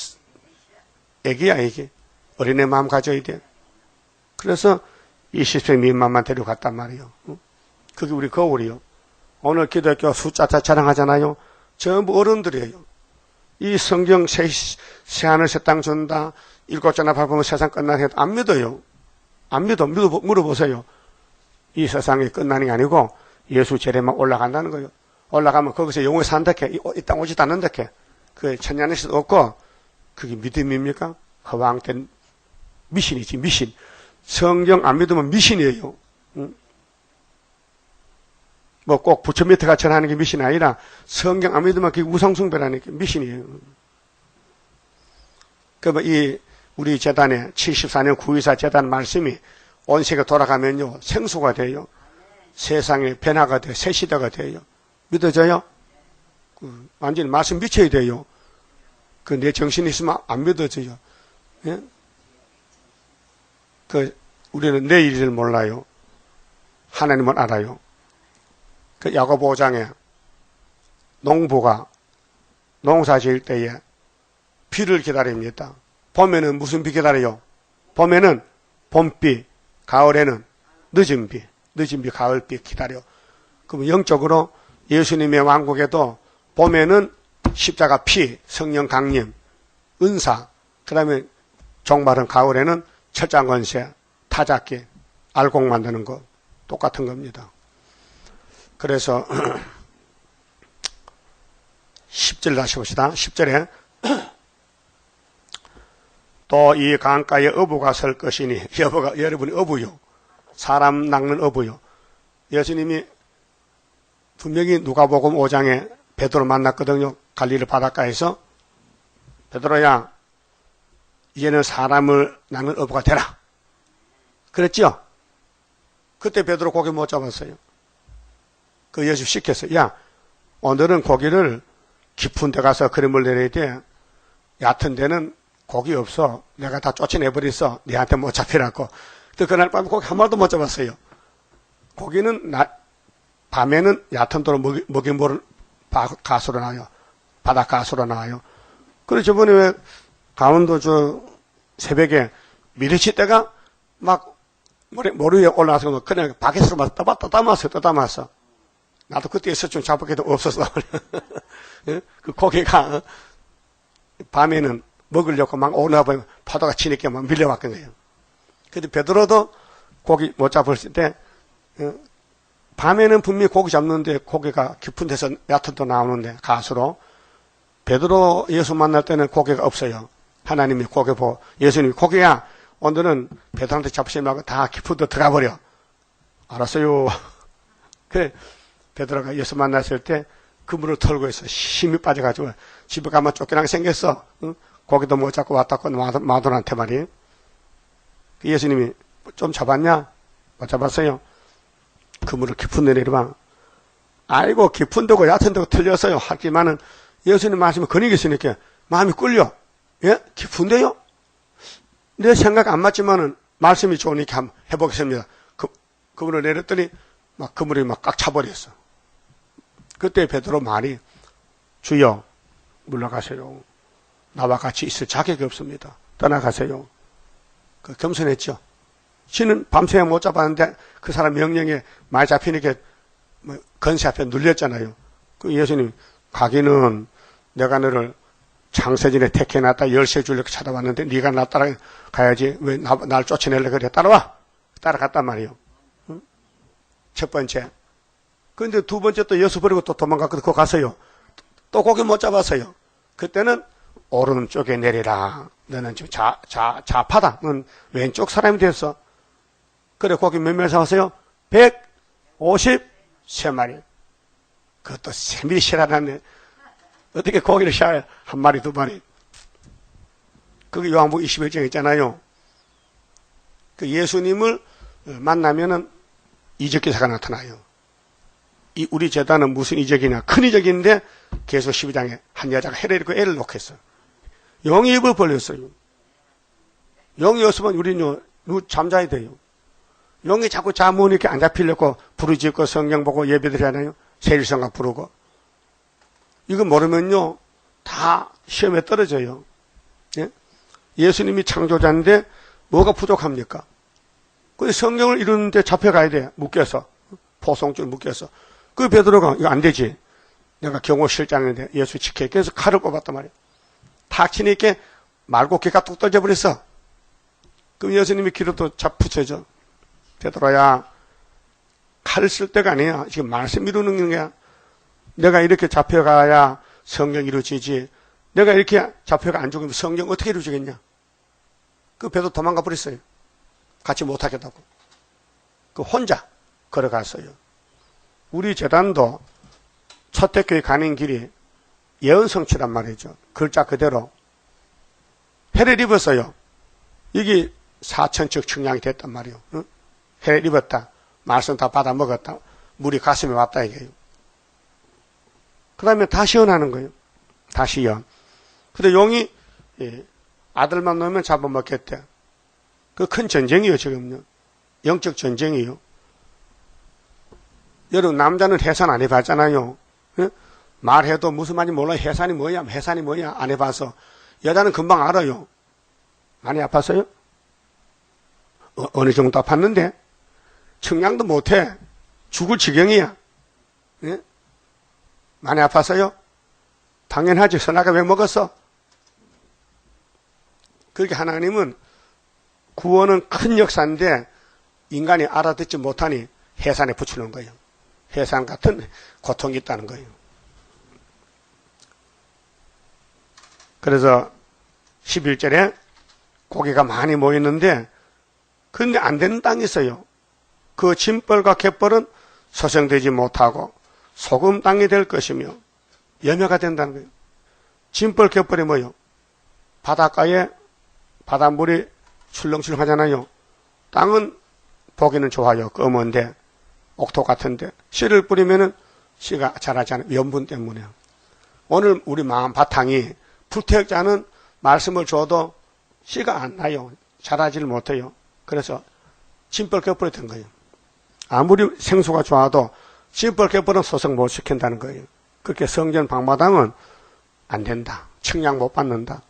애기야, 애기. 어린애 마음 가져야 돼. 그래서 20세 미만만 데려갔단 말이에요. 그게 우리 거울이요. 오늘 기독교 숫자 자랑하잖아요. 전부 어른들이에요. 이 성경 새하늘 새 땅 준다. 7자나 밟으면 세상 끝나는 해도 안 믿어요. 안 믿어. 물어보세요. 이 세상이 끝나는 게 아니고 예수 재림만 올라간다는 거예요. 올라가면 거기서 영원히 산다 해. 이 땅 오지도 않는다 해. 그 천년의 수도 없고 그게 믿음입니까? 허황된 미신이지, 미신. 성경 안 믿으면 미신이에요. 응? 뭐 꼭 부처 밑에 갇혀 하는 게 미신이 아니라 성경 안 믿으면 그게 우상숭배라는 게 미신이에요. 그러면 이 우리 재단에 74년 9.24 재단 말씀이 온 세계 돌아가면요 생수가 돼요. 세상에 변화가 돼 새 시대가 돼요. 믿어져요? 완전히 말씀 미쳐야 돼요. 그 내 정신이 있으면 안 믿어져요. 예? 우리는 내일을 몰라요. 하나님은 알아요. 그 야고보 5장에 농부가 농사 지을 때에 비를 기다립니다. 봄에는 무슨 비 기다려요? 봄에는 봄비, 가을에는 늦은 비, 가을비 기다려. 그럼 영적으로 예수님의 왕국에도 봄에는 십자가 피, 성령 강림, 은사, 그 다음에 종말은 가을에는 철장건세, 타작기, 알곡 만드는 거 똑같은 겁니다. 그래서 10절 다시 봅시다. 10절에 또 이 강가에 어부가 설 것이니 여러분이 어부요. 사람 낚는 어부요. 예수님이 분명히 누가복음 5장에 베드로 만났거든요. 갈릴리 바닷가에서 베드로야 이제는 사람을 낚는 어부가 되라. 그랬죠? 그때 베드로 고기 못 잡았어요. 그 예수 시켰어요. 야 오늘은 고기를 깊은 데 가서 그림을 내려야 돼. 얕은 데는 고기 없어. 내가 다 쫓아내버렸어. 니한테 못 잡히라고. 또 그날 밤에 고기 한 마리도 못 잡았어요. 고기는 밤에는 얕은 도로 먹이 모를 가수로 나와요. 바다 가수로 나와요. 그리고 저번에 왜 강원도 새벽에 미리치 때가 막 모래 위에 올라와서 그냥 바켓으로 막 떠담았어. 나도 그때 있었지만 잡을 게 없었어. 그 고기가 밤에는 먹으려고 막 오나보면 파도가 치니까 막 밀려왔던 거예요. 근데 베드로도 고기 못 잡았을 때 밤에는 분명히 고기 잡는데 고기가 깊은 데서 얕은 데 나오는데 가수로 베드로 예수 만날 때는 고기가 없어요. 하나님이 고기 보고 예수님이 고기야 오늘은 베드로한테 잡히지 말고 다 깊은 데 들어가 버려. 알았어요. 그래 베드로가 예수 만났을 때 그물을 털고 있어. 힘이 빠져가지고 집에 가면 쫓겨나게 생겼어. 응? 고기도 못 잡고 왔다고 마돈한테 말이에요. 예수님이 좀 잡았냐? 못 잡았어요. 그물을 깊은 데 내려봐. 아이고 깊은 데고 얕은 데고 틀렸어요. 하지만은 예수님 말씀에 근육이 있으니까 마음이 끌려. 예? 깊은데요? 내 생각 안 맞지만은 말씀이 좋으니까 한번 해보겠습니다. 그물을 내렸더니 막 그물이 막 꽉 차버렸어. 그때 베드로 말이 주여 물러가세요. 나와 같이 있을 자격이 없습니다. 떠나가세요. 겸손했죠. 신은 밤새 못 잡았는데 그 사람 명령에 많이 잡히니까 건세 앞에 눌렸잖아요. 그 예수님 가기는 내가 너를 창세전에 택해놨다 열쇠 주려고 찾아왔는데 네가 나 따라가야지 왜 날 쫓아내려고 그래. 따라와. 따라갔단 말이에요. 응? 첫 번째. 근데 두 번째 또 예수 버리고 또 도망갔거든. 그거 갔어요. 또 고기 못 잡았어요. 그때는 오른쪽에 내리라. 너는 지금 좌파다. 넌 왼쪽 사람이 됐어. 그래 고기 몇 마리 잡았어요? 153마리. 그것도 세밀히 실하네. 어떻게 고기를 샤야 한 마리 두 마리. 그게 요한복음 21장 있잖아요. 그 예수님을 만나면은 이적기사가 나타나요. 우리 재단은 무슨 이적이냐? 큰 이적인데 계속 12장에 한 여자가 해를 잃고 애를 놓고 했어요. 영이 입을 벌렸어요. 영이 없으면 우리는 잠자야 돼요. 영이 자꾸 잠으니까 안 잡히려고 부르짖고 성경 보고 예배들 하나요? 세일성가 부르고. 이거 모르면요 다 시험에 떨어져요. 예? 예수님이 창조자인데 뭐가 부족합니까? 그 성경을 이루는데 잡혀가야 돼. 묶여서. 포송줄 묶여서. 그 베드로가 이거 안 되지. 내가 경호실장인데 예수 지켜. 그래서 칼을 꼽았단 말이에요. 탁 치니까 말고 귀가 뚝 떨어져버렸어. 그럼 예수님이 귀로 또 붙여줘. 베드로야 칼을 쓸 때가 아니야. 지금 말씀 이루는 거야. 내가 이렇게 잡혀가야 성경 이루어지지. 내가 이렇게 잡혀가 안 죽으면 성경 어떻게 이루어지겠냐. 그 베드로 도망가 버렸어요. 같이 못하겠다고. 그 혼자 걸어갔어요. 우리 재단도 초택교회 가는 길이 예언성취란 말이죠. 글자 그대로 해를 입었어요. 이게 4천척 측량이 됐단 말이에요. 응? 해를 입었다. 말씀 다 받아 먹었다. 물이 가슴에 왔다 이게요. 그 다음에 다 시연하는 거예요. 다 시연. 근데 용이 아들만 놓으면 잡아먹겠대. 그 큰 전쟁이에요, 지금요. 영적 전쟁이에요. 여러분, 남자는 해산 안 해봤잖아요. 예? 말해도 무슨 말인지 몰라요. 해산이 뭐야? 해산이 뭐야? 안 해봐서. 여자는 금방 알아요. 많이 아팠어요? 어느 정도 아팠는데? 측량도 못해. 죽을 지경이야. 예? 많이 아팠어요? 당연하지. 선아가 왜 먹었어? 그렇게 하나님은 구원은 큰 역사인데 인간이 알아듣지 못하니 해산에 붙이는 거예요. 해산 같은 고통이 있다는 거예요. 그래서 11절에 고기가 많이 모였는데 근데 안 되는 땅이 있어요. 그 진벌과 갯벌은 소생되지 못하고 소금 땅이 될 것이며 염려가 된다는 거예요. 진벌 갯벌이 뭐예요? 바닷가에 바닷물이 출렁출렁 하잖아요. 땅은 보기는 좋아요. 검은데 옥토 같은데 씨를 뿌리면은 씨가 자라지 않아요. 염분 때문에. 오늘 우리 마음 바탕이 불태역자는 말씀을 줘도 씨가 안 나요. 자라지를 못해요. 그래서 진벌 갯벌이 된 거예요. 아무리 생수가 좋아도 진벌 갯벌은 소성 못 시킨다는 거예요. 그렇게 성전 방마당은 안 된다. 측량 못 받는다.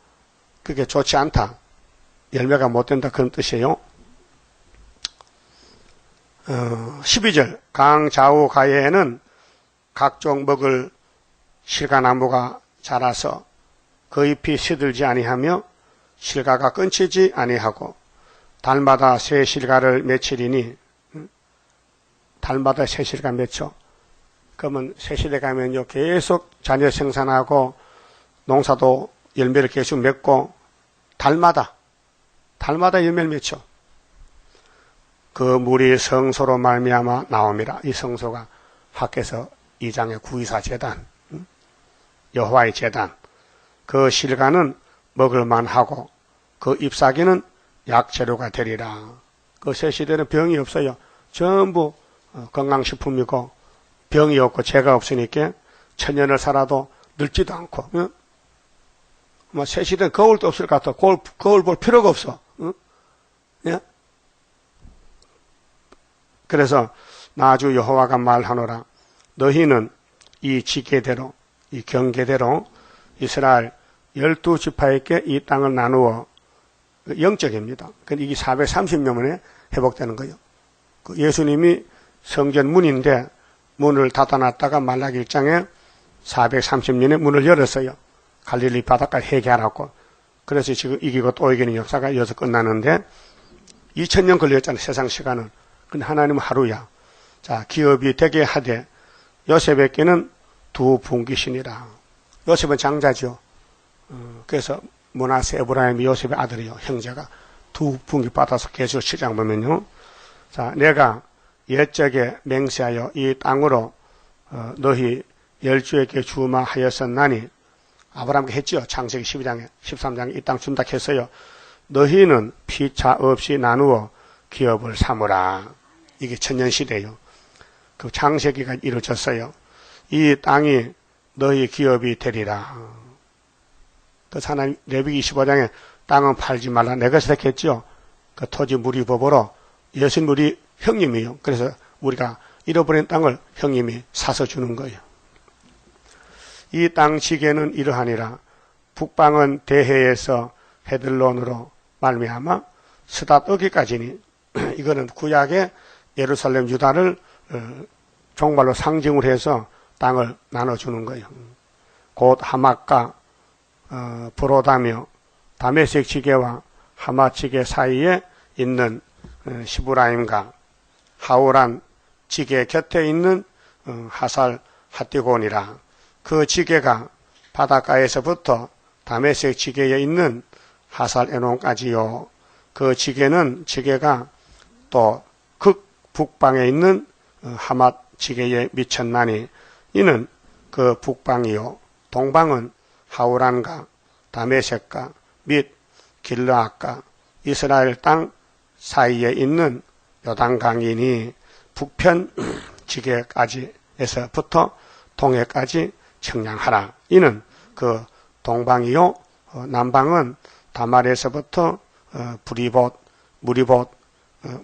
그게 좋지 않다. 열매가 못 된다. 그런 뜻이에요. 12절 강 좌우 가해에는 각종 먹을 실가나무가 자라서 그 잎이 시들지 아니하며 실가가 끊치지 아니하고 달마다 새 실가를 맺히리니 달마다 새 실가 맺혀. 그러면 새 시대 가면요 계속 자녀 생산하고 농사도 열매를 계속 맺고 달마다 열매를 맺혀. 그 물이 성소로 말미암아 나옵니다. 이 성소가 학개서 2장의 구이사 제단, 여호와의 제단. 그 실가는 먹을만하고 그 잎사귀는 약재료가 되리라. 그 새 시대는 병이 없어요. 전부 건강식품이고 병이 없고 죄가 없으니까 천년을 살아도 늙지도 않고. 뭐 새 시대는 거울도 없을 것 같아. 거울 볼 필요가 없어. 예? 그래서 나주 여호와가 말하노라. 너희는 이 지계대로 이 경계대로 이스라엘 12지파에게 이 땅을 나누어 영적입니다. 이게 430년만에 회복되는 거예요. 예수님이 성전 문인데 문을 닫아놨다가 말라기 1장에 430년에 문을 열었어요. 갈릴리 바닷가 해결하고. 그래서 지금 이기고 또 이기는 역사가 여기서 끝나는데 2000년 걸렸잖아요. 세상 시간은. 근데 하나님은 하루야. 자, 기업이 되게 하되 요셉에게는 두 분기신이라. 요셉은 장자죠. 그래서 므낫세 에브라임이 요셉의 아들이요. 형제가 두 분기 받아서 계시록 7장 보면요. 자, 내가 옛적에 맹세하여 이 땅으로 너희 열주에게 주마하였었나니 아브라함께 했지요. 창세기 12장에 13장에 이 땅 준다 했어요. 너희는 피차 없이 나누어 기업을 삼으라. 이게 천년시대예요. 그 창세기가 이루어졌어요. 이 땅이 너희 기업이 되리라. 그 하나님 레위기 25장에 땅은 팔지 말라. 내가 시작했죠. 그 토지 무리법으로 예수님 우리 형님이요. 그래서 우리가 잃어버린 땅을 형님이 사서 주는 거예요. 이 땅 지계는 이러하니라. 북방은 대해에서 헤들론으로 말미암아 스닷어기까지니. 이거는 구약의 예루살렘 유다를 정말로 상징을 해서 땅을 나눠주는 거예요. 곧 하맛과 브로다며 다메섹 지게와 하맛 지게 사이에 있는 시브라임과 하오란 지게 곁에 있는 하살 핫디곤이라. 그 지게가 바닷가에서부터 다메섹 지게에 있는 하살 에논까지요. 그 지게가 또 극북방에 있는 하맛 지게에 미쳤나니 이는 그 북방이요 동방은 하우란과 다메섹과 및 길르앗과 이스라엘 땅 사이에 있는 요단강이니 북편 지게까지에서부터 동해까지 청량하라. 이는 그 동방이요 남방은 다말에서부터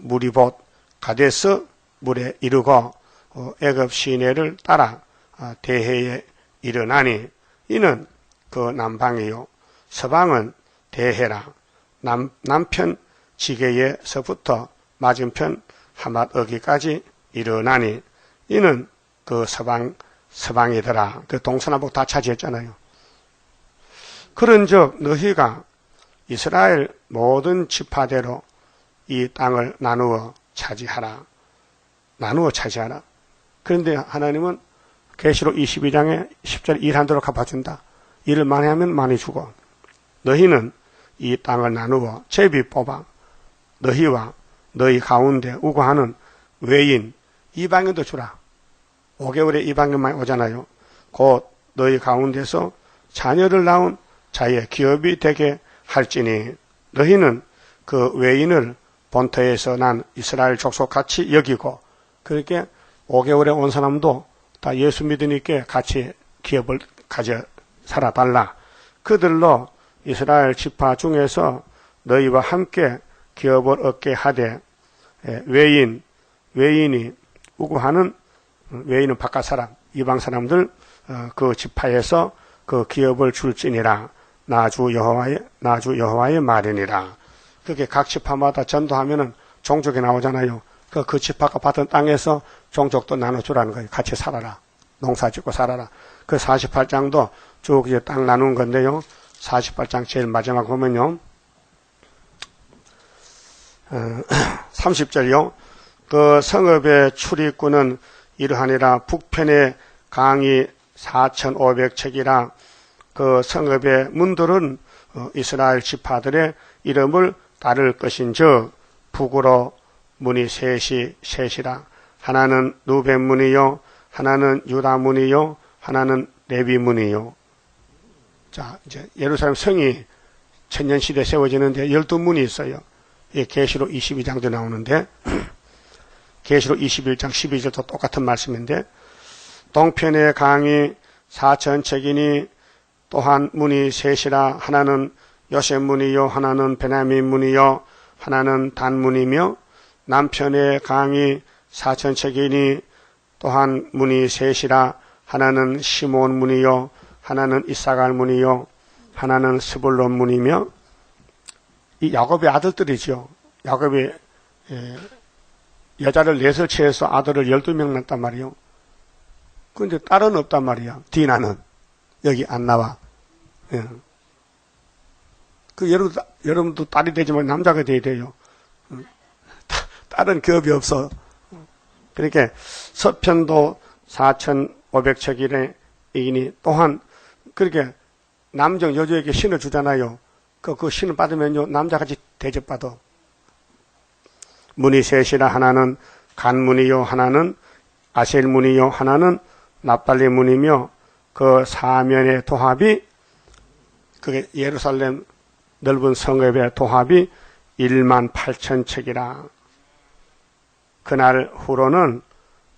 무리봇 가데스 물에 이르고 애굽 시내를 따라 대해에 이르나니 이는 그 남방이요 서방은 대해라. 남편 지게에서부터 맞은편 하맛어기까지 이르나니 이는 그 서방이더라. 그 동서남북 다 차지했잖아요. 그런즉 너희가 이스라엘 모든 지파대로 이 땅을 나누어 차지하라. 그런데 하나님은 계시록 22장에 10절 일한대로 갚아준다. 일을 많이 하면 많이 주고 너희는 이 땅을 나누어 제비 뽑아 너희와 너희 가운데 우고하는 외인 이방인도 주라. 5개월에 이방인만 오잖아요. 곧 너희 가운데서 자녀를 낳은 자의 기업이 되게 할지니 너희는 그 외인을 본토에서 난 이스라엘 족속같이 여기고 그렇게 5개월에 온 사람도 다 예수 믿으니까 같이 기업을 가져 살아달라. 그들로 이스라엘 지파 중에서 너희와 함께 기업을 얻게 하되 외인이 우구하는 외인은 바깥 사람 이방 사람들 그 지파에서 그 기업을 줄지니라. 나주 여호와의 말이니라. 그게 각 지파마다 전도하면은 종족이 나오잖아요. 그 지파가 받은 땅에서 종족도 나눠주라는 거예요. 같이 살아라. 농사 짓고 살아라. 그 48장도 쭉 이제 땅 나눈 건데요. 48장 제일 마지막 보면요. 30절요. 그 성읍의 출입구는 이러하니라. 북편의 강이 4,500척이라. 그 성읍의 문들은 이스라엘 지파들의 이름을 따를 것인즉 북으로 문이 셋이라. 하나는 루벤 문이요, 하나는 유다 문이요, 하나는 레위 문이요. 자, 이제 예루살렘 성이 천년시대에 세워지는데 12문이 있어요. 이 계시록 22장도 나오는데 계시록 21장 12절도 똑같은 말씀인데 동편의 강이 4,000척이니 또한 문이 셋이라. 하나는 요셉 문이요, 하나는 베냐민 문이요, 하나는 단 문이며 남편의 강이 4,000척이니 또한 문이 셋이라. 하나는 시몬 문이요, 하나는 이사갈 문이요, 하나는 스불론 문이며 이 야곱의 아들들이죠. 야곱이 여자를 넷을 취해서 아들을 12명 낳았단 말이요. 그런데 딸은 없단 말이야. 디나는 여기 안 나와. 예. 그 여러분도 딸이 되지만 남자가 돼야 돼요. 딸은 기업이 없어. 그러니까 서편도 4,500척이니 또한 그렇게 남정 여주에게 신을 주잖아요. 그 신을 받으면요 남자같이 대접받아. 문이 셋이라. 하나는 간 문이요, 하나는 아셀 문이요, 하나는 납달리 문이며 그 사면의 도합이 그게 예루살렘 넓은 성읍의 도합이 18,000척이라. 그날 후로는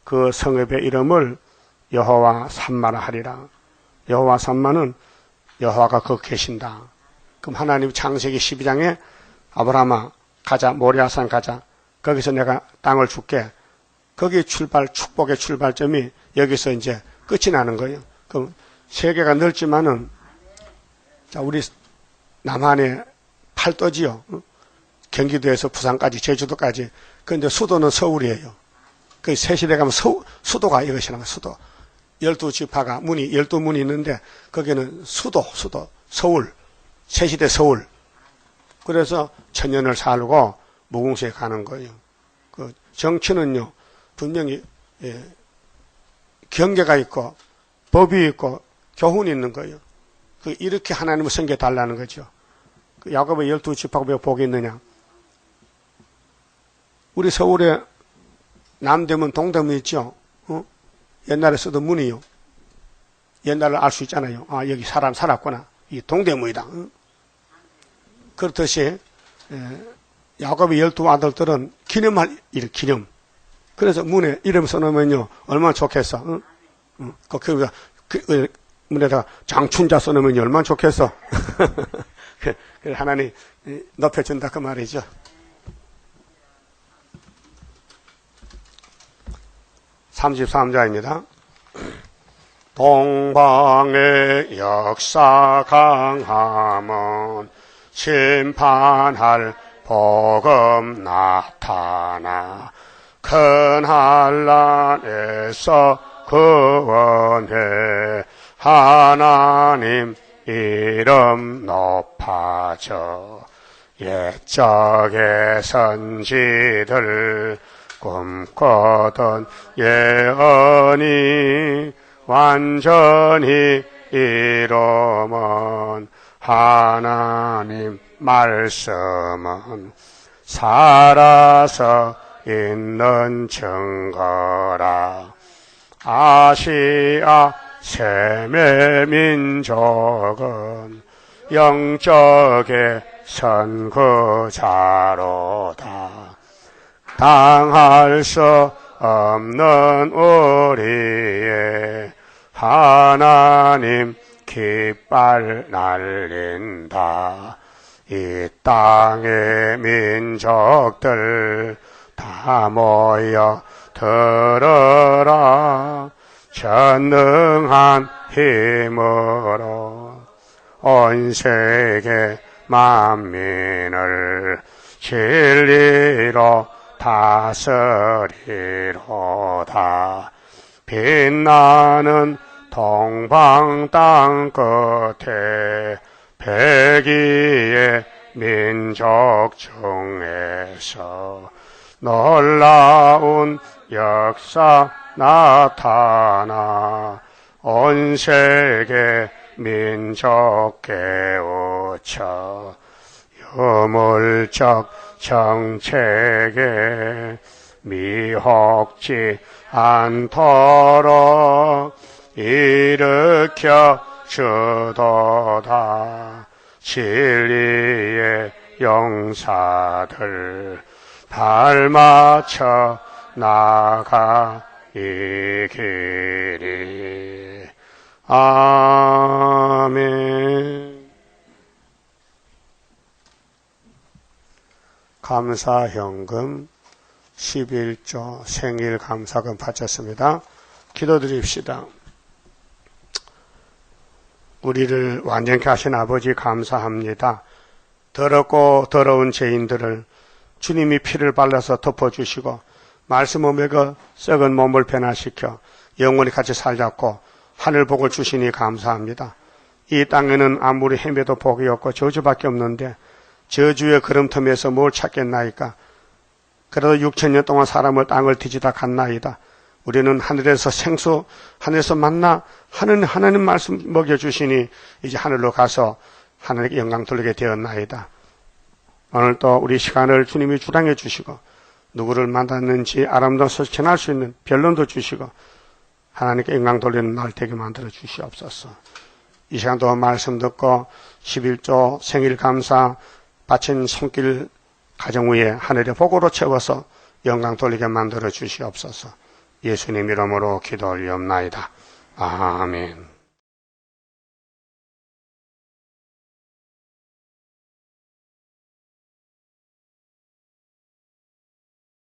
그 성읍의 이름을 여호와 삼마라 하리라. 여호와 삼마는 여호와가 거기 계신다. 그럼 하나님 창세기 12장에 아브라함아 가자, 모리아산 가자. 거기서 내가 땅을 줄게. 거기 축복의 출발점이 여기서 이제 끝이 나는 거예요. 그럼 세계가 넓지만은 자, 우리 남한의 팔도지요. 경기도에서 부산까지, 제주도까지. 그런데 수도는 서울이에요. 그 새시대 가면 수도가 이것이라면 수도. 12지파가 문이 12문이 있는데 거기는 수도, 서울. 새시대 서울. 그래서 천년을 살고 무궁수에 가는 거예요. 그 정치는요, 분명히 경계가 있고 법이 있고 교훈이 있는 거예요. 이렇게 하나님을 섬겨달라는 거죠. 야곱의 12지파가 왜 복이 있느냐. 우리 서울에 남대문 동대문 있죠. 옛날에 쓰던 문이요. 옛날을 알 수 있잖아요. 아, 여기 사람 살았구나. 이 동대문이다. 그렇듯이 야곱의 12 아들들은 기념할 일, 기념. 그래서 문에 이름 써놓으면요 얼마나 좋겠어. 그 문에다가 장춘자 써놓으면 얼마나 좋겠어. 하나님 높여준다 그 말이죠. (33자입니다) 동방의 역사 강함은 심판할 복음 나타나 큰 한란에서 구원해 하나님 이름 높아져 옛적의 선지들 꿈꾸던 예언이 완전히 이루면 하나님 말씀은 살아서 있는 증거라. 아시아 세계 민족은 영적의 선구자로다. 당할 수 없는 우리의 하나님 깃발 날린다. 이 땅의 민족들 다 모여 들어라. 전능한 힘으로 온 세계 만민을 진리로 다스리로다. 빛나는 동방 땅 끝에 백이의 민족 중에서 놀라운 역사 나타나 온 세계 민족 깨우쳐 유물적 정책에 미혹지 않도록 일으켜 주도다. 진리의 용사들 발맞춰 나가 이 길이. 아멘. 감사현금 11조 생일 감사금 바쳤습니다. 기도드립시다. 우리를 완전케 하신 아버지 감사합니다. 더럽고 더러운 죄인들을 주님이 피를 발라서 덮어주시고 말씀을 먹어 썩은 몸을 변화시켜 영원히 같이 살자고 하늘 복을 주시니 감사합니다. 이 땅에는 아무리 헤매도 복이 없고 저주밖에 없는데 저주의 그름틈에서 뭘 찾겠나이까. 그래도 6,000년 동안 사람을 땅을 뒤지다 갔나이다. 우리는 하늘에서 생수, 하늘에서 만나 하나님 말씀 먹여주시니 이제 하늘로 가서 하나님께 영광 돌리게 되었나이다. 오늘 또 우리 시간을 주님이 주장해 주시고 누구를 만났는지 아름다워서 전할 수 있는 변론도 주시고 하나님께 영광 돌리는 날 되게 만들어 주시옵소서. 이 시간도 말씀 듣고 11조 생일 감사 바친 손길 가정 위에 하늘의 복으로 채워서 영광 돌리게 만들어 주시옵소서. 예수님 이름으로 기도 올리옵나이다. 아멘.